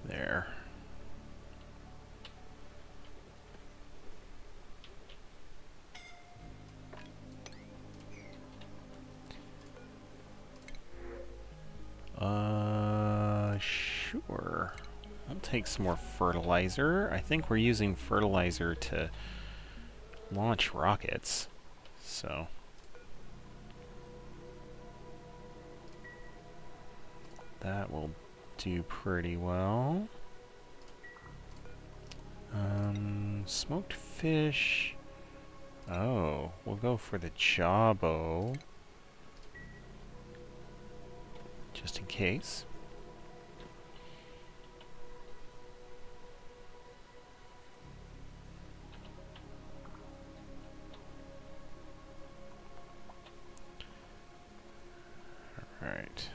There. Sure. I'll take some more fertilizer. I think we're using fertilizer to launch rockets, so... that will do pretty well. Smoked fish. Oh, we'll go for the jawbo. Just in case. Alright.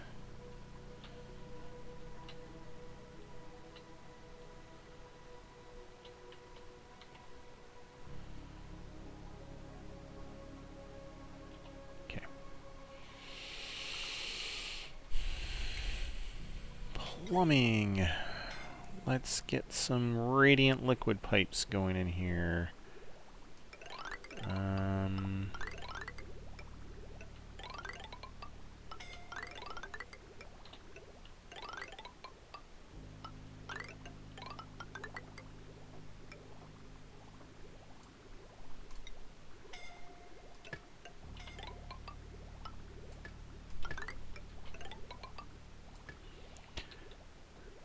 Plumbing. Let's get some radiant liquid pipes going in here.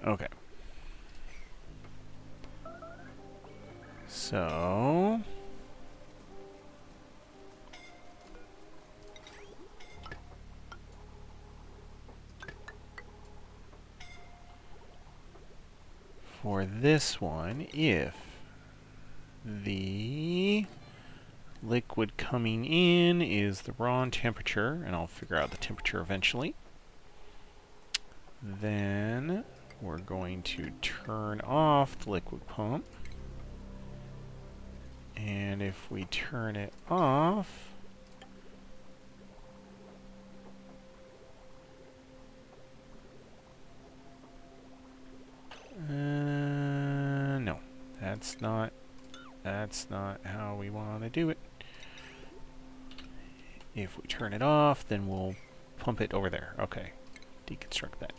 Okay. So... for this one, if the liquid coming in is the wrong temperature, and I'll figure out the temperature eventually, then we're going to turn off the liquid pump. And if we turn it off, no, that's not how we want to do it. If we turn it off, then we'll pump it over there. Okay, deconstruct that.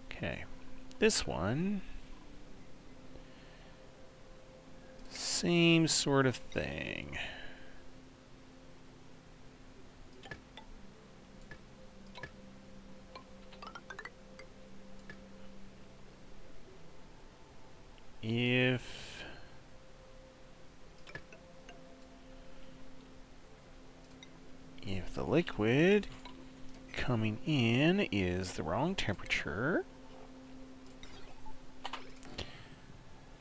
Okay, this one, same sort of thing. If the liquid coming in is the wrong temperature,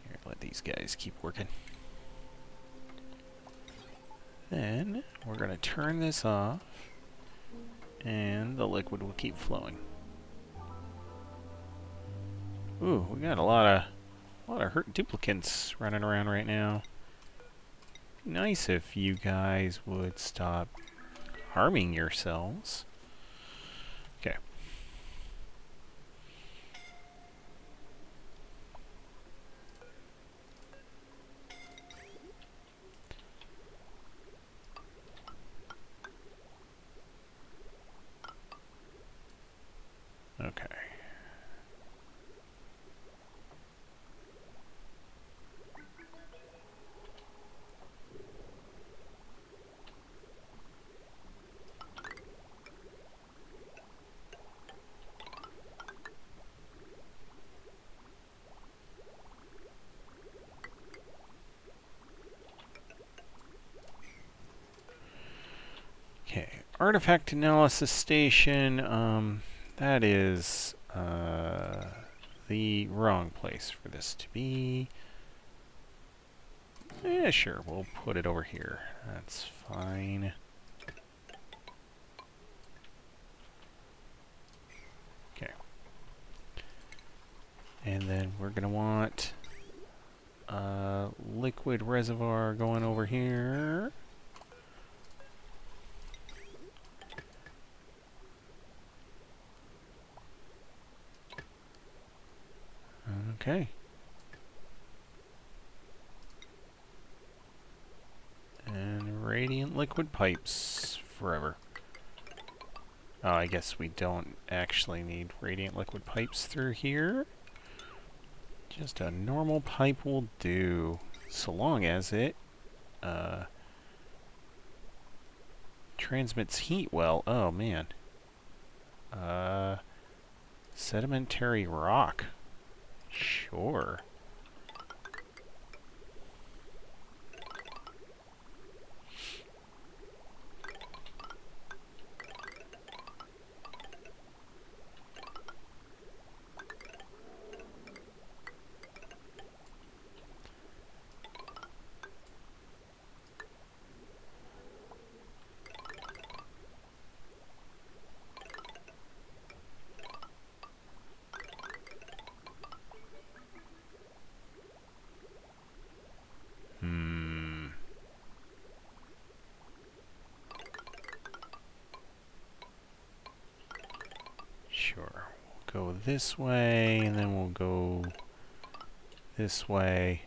here, let these guys keep working. Then we're going to turn this off, and the liquid will keep flowing. Ooh, we got a lot of hurt duplicants running around right now. Nice if you guys would stop harming yourselves. Okay. Okay. Okay, artifact analysis station, that is the wrong place for this to be. Yeah, sure, we'll put it over here. That's fine. Okay. And then we're going to want a liquid reservoir going over here. Okay. And radiant liquid pipes forever. Oh, I guess we don't actually need radiant liquid pipes through here. Just a normal pipe will do, so long as it transmits heat well. Oh, man. Sedimentary rock. Sure. Sure. We'll go this way, and then we'll go this way.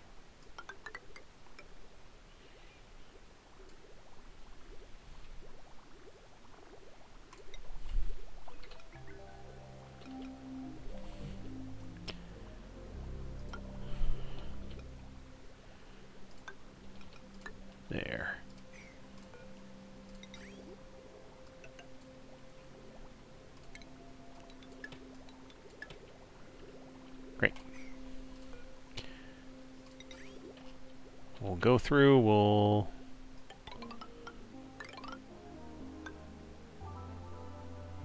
There. We'll go through, we'll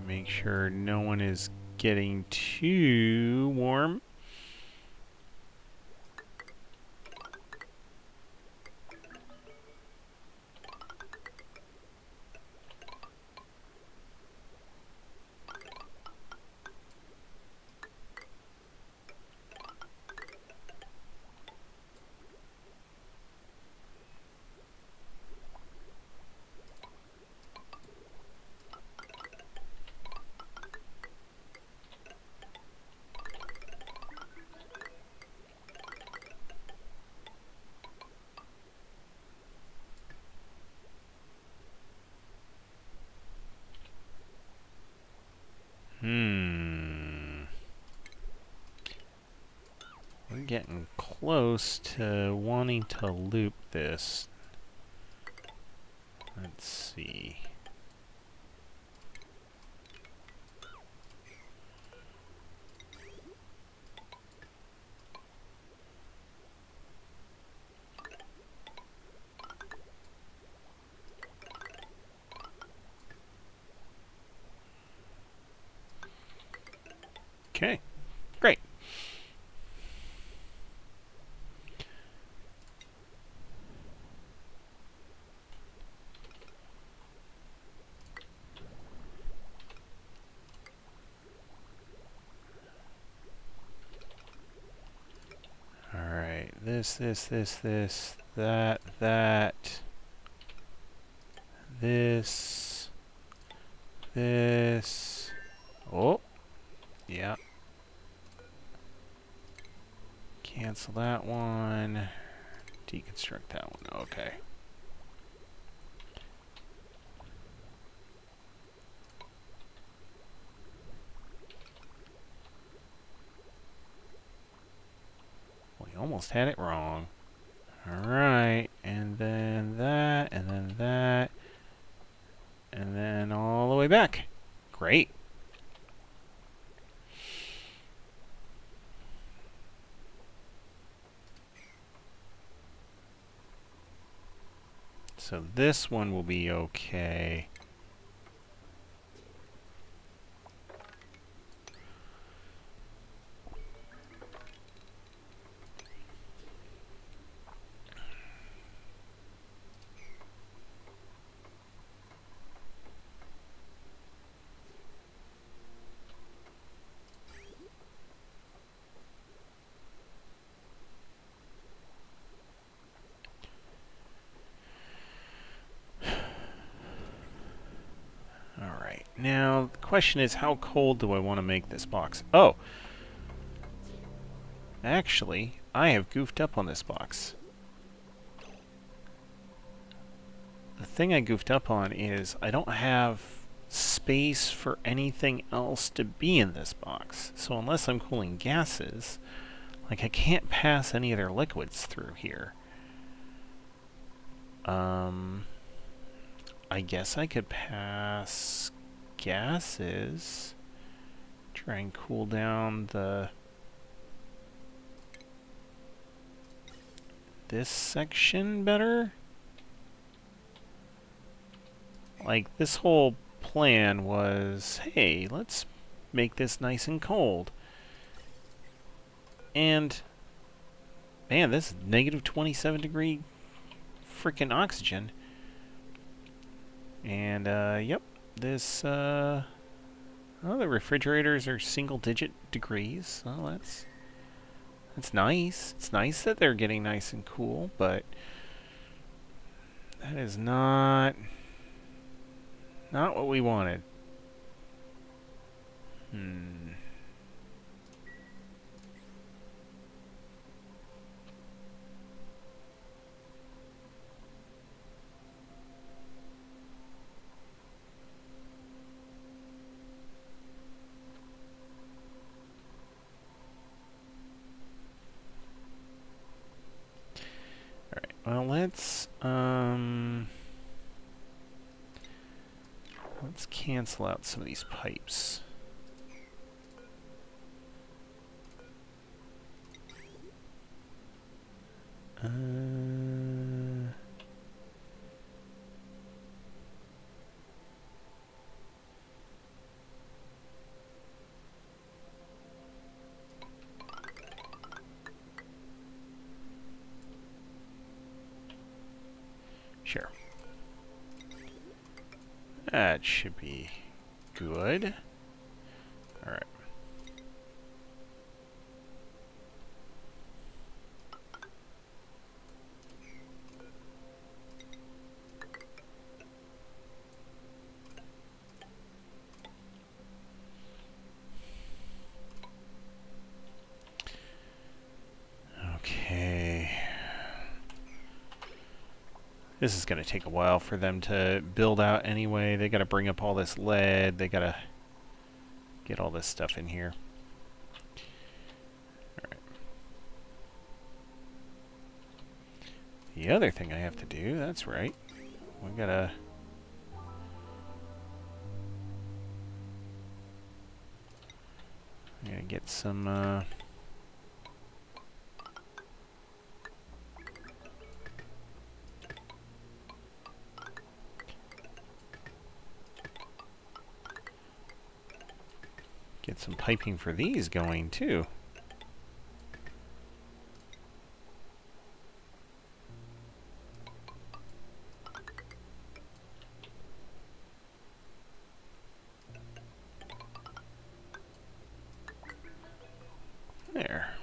make sure no one is getting too warm. We're getting close to wanting to loop this. Let's see. Okay, great. Alright, this, that, this. Oh, yeah. Cancel that one. Deconstruct that one. Okay. We almost had it wrong. Alright, and then that, and then that, and then all the way back. Great. So this one will be okay. Alright, now the question is, how cold do I want to make this box? Oh! Actually, I have goofed up on this box. The thing I goofed up on is I don't have space for anything else to be in this box. So unless I'm cooling gases, like I can't pass any other liquids through here. I guess I could pass gases. Try and cool down this section better. Like, this whole plan was, hey, let's make this nice and cold. And, man, this is negative 27 degree freaking oxygen. And, yep, this, oh, the refrigerators are single-digit degrees. Oh, that's nice. It's nice that they're getting nice and cool, but that is not what we wanted. Alright, well, let's cancel out some of these pipes. Sure. That should be good. Alright. Okay. This is going to take a while for them to build out anyway. They got to bring up all this lead. They got to get all this stuff in here. Alright. The other thing I have to do, that's right. We gotta get some piping for these going too. There.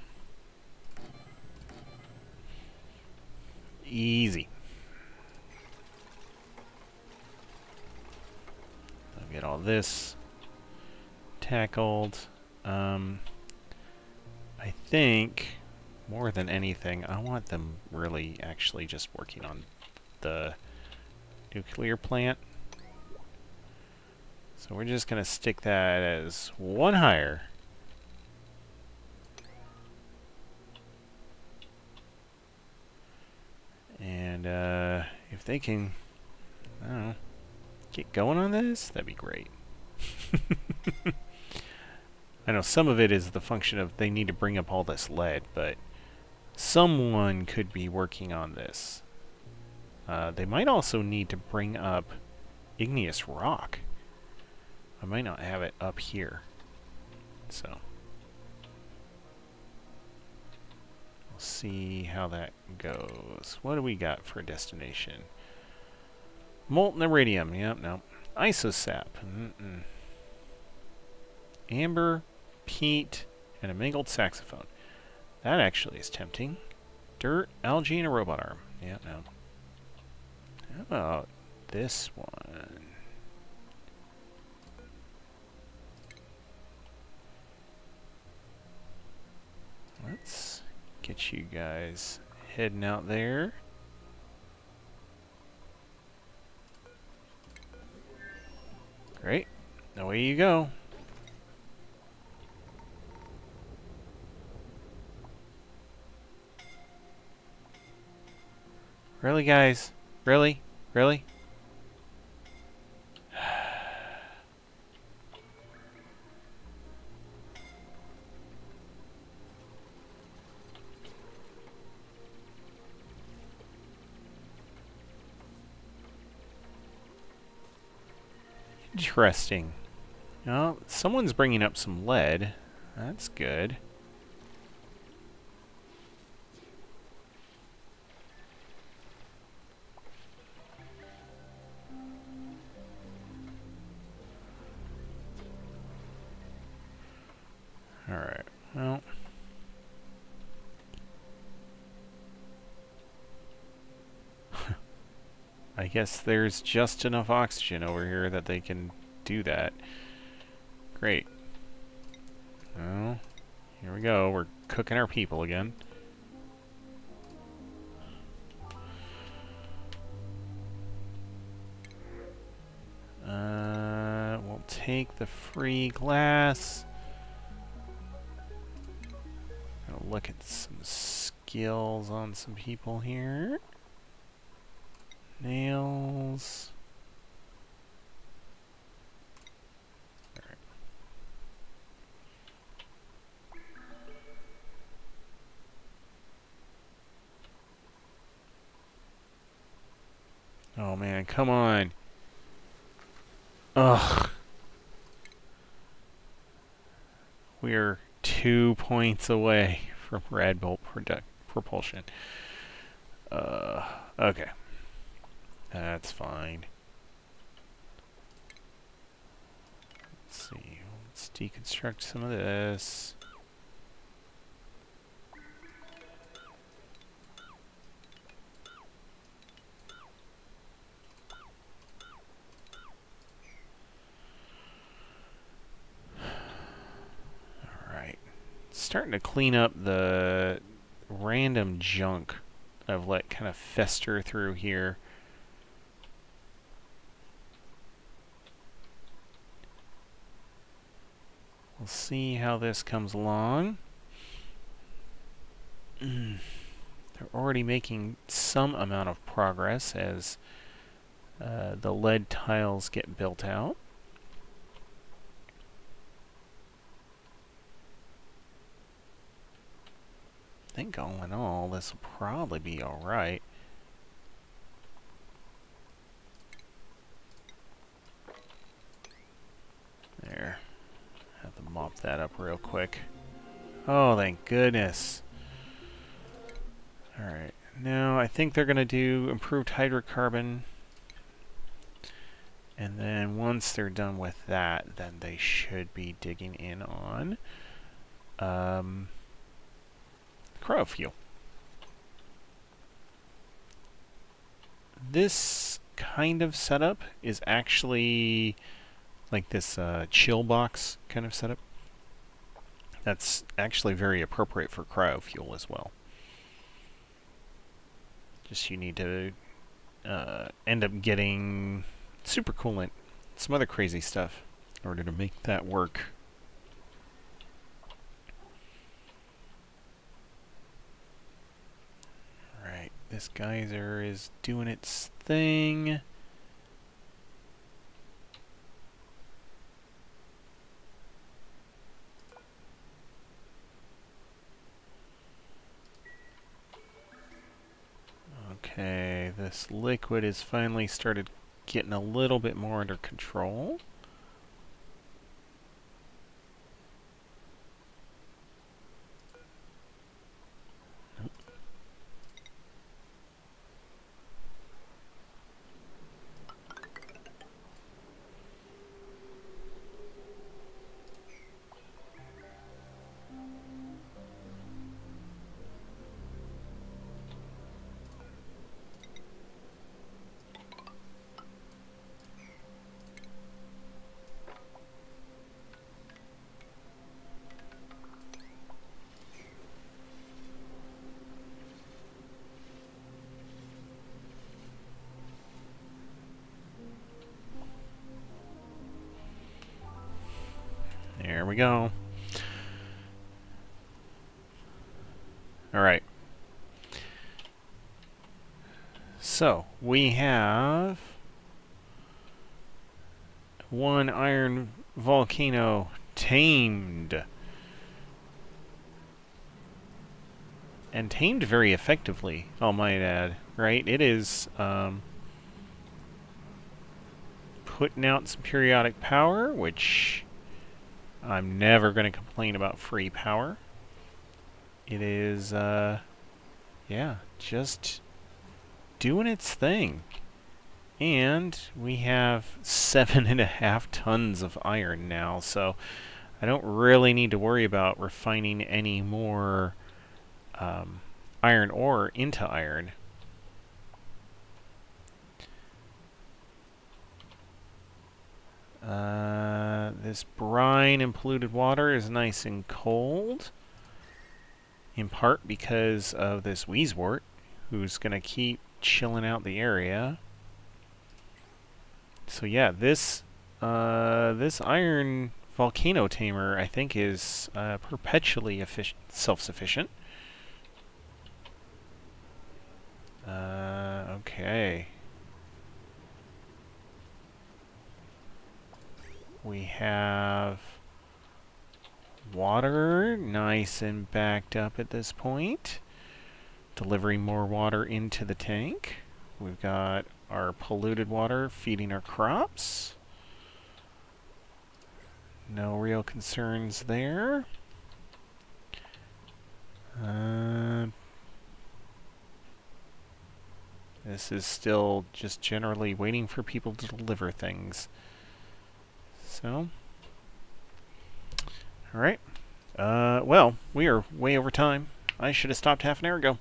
Easy. I'll get all this tackled. I think more than anything, I want them really actually just working on the nuclear plant. So we're just going to stick that as one higher. And if they can, I don't know, get going on this, that'd be great. I know some of it is the function of they need to bring up all this lead, but someone could be working on this. They might also need to bring up igneous rock. I might not have it up here. So we'll see how that goes. What do we got for a destination? Molten iridium. Yep, no. Isosap. Amber, peat, and a mangled saxophone. That actually is tempting. Dirt, algae, and a robot arm. Yeah, no. How about this one? Let's get you guys heading out there. Great. Away you go. Really, guys? Really? Really? Interesting. Well, someone's bringing up some lead. That's good. Alright, well. I guess there's just enough oxygen over here that they can do that. Great. Well, here we go. We're cooking our people again. We'll take the free glass. Gonna look at some skills on some people here. Nails. Alright. Oh man, come on. Ugh. We're 2 points away from Red Bolt propulsion. Okay. That's fine. Let's see. Let's deconstruct some of this. Alright. Starting to clean up the random junk I've let kind of fester through here. We'll see how this comes along. They're already making some amount of progress as the lead tiles get built out. I think all in all, this will probably be alright. There. Have to mop that up real quick. Oh, thank goodness. Alright. Now, I think they're going to do improved hydrocarbon. And then once they're done with that, then they should be digging in on cryofuel. This kind of setup is actually like this chill box kind of setup. That's actually very appropriate for cryofuel as well. Just you need to end up getting supercoolant, some other crazy stuff in order to make that work. Alright, this geyser is doing its thing. Okay, this liquid has finally started getting a little bit more under control. There we go. Alright. So, we have one Iron Volcano tamed. And tamed very effectively, I might add. Right? It is putting out some periodic power, which I'm never going to complain about free power. It is, yeah, just doing its thing. And we have 7.5 tons of iron now, so I don't really need to worry about refining any more iron ore into iron. This brine and polluted water is nice and cold, in part because of this Wheezewort, who's going to keep chilling out the area. So yeah, this Iron Volcano tamer, I think, is perpetually self-sufficient. Okay. We have water, nice and backed up at this point, delivering more water into the tank. We've got our polluted water feeding our crops. No real concerns there. This is still just generally waiting for people to deliver things. So, alright. Well, we are way over time. I should have stopped half an hour ago.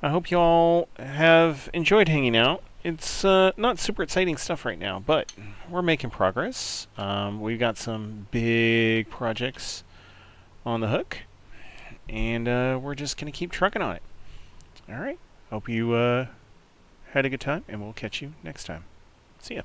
I hope you all have enjoyed hanging out. It's not super exciting stuff right now, but we're making progress. We've got some big projects on the hook, and we're just going to keep trucking on it. Alright, hope you had a good time, and we'll catch you next time. See ya.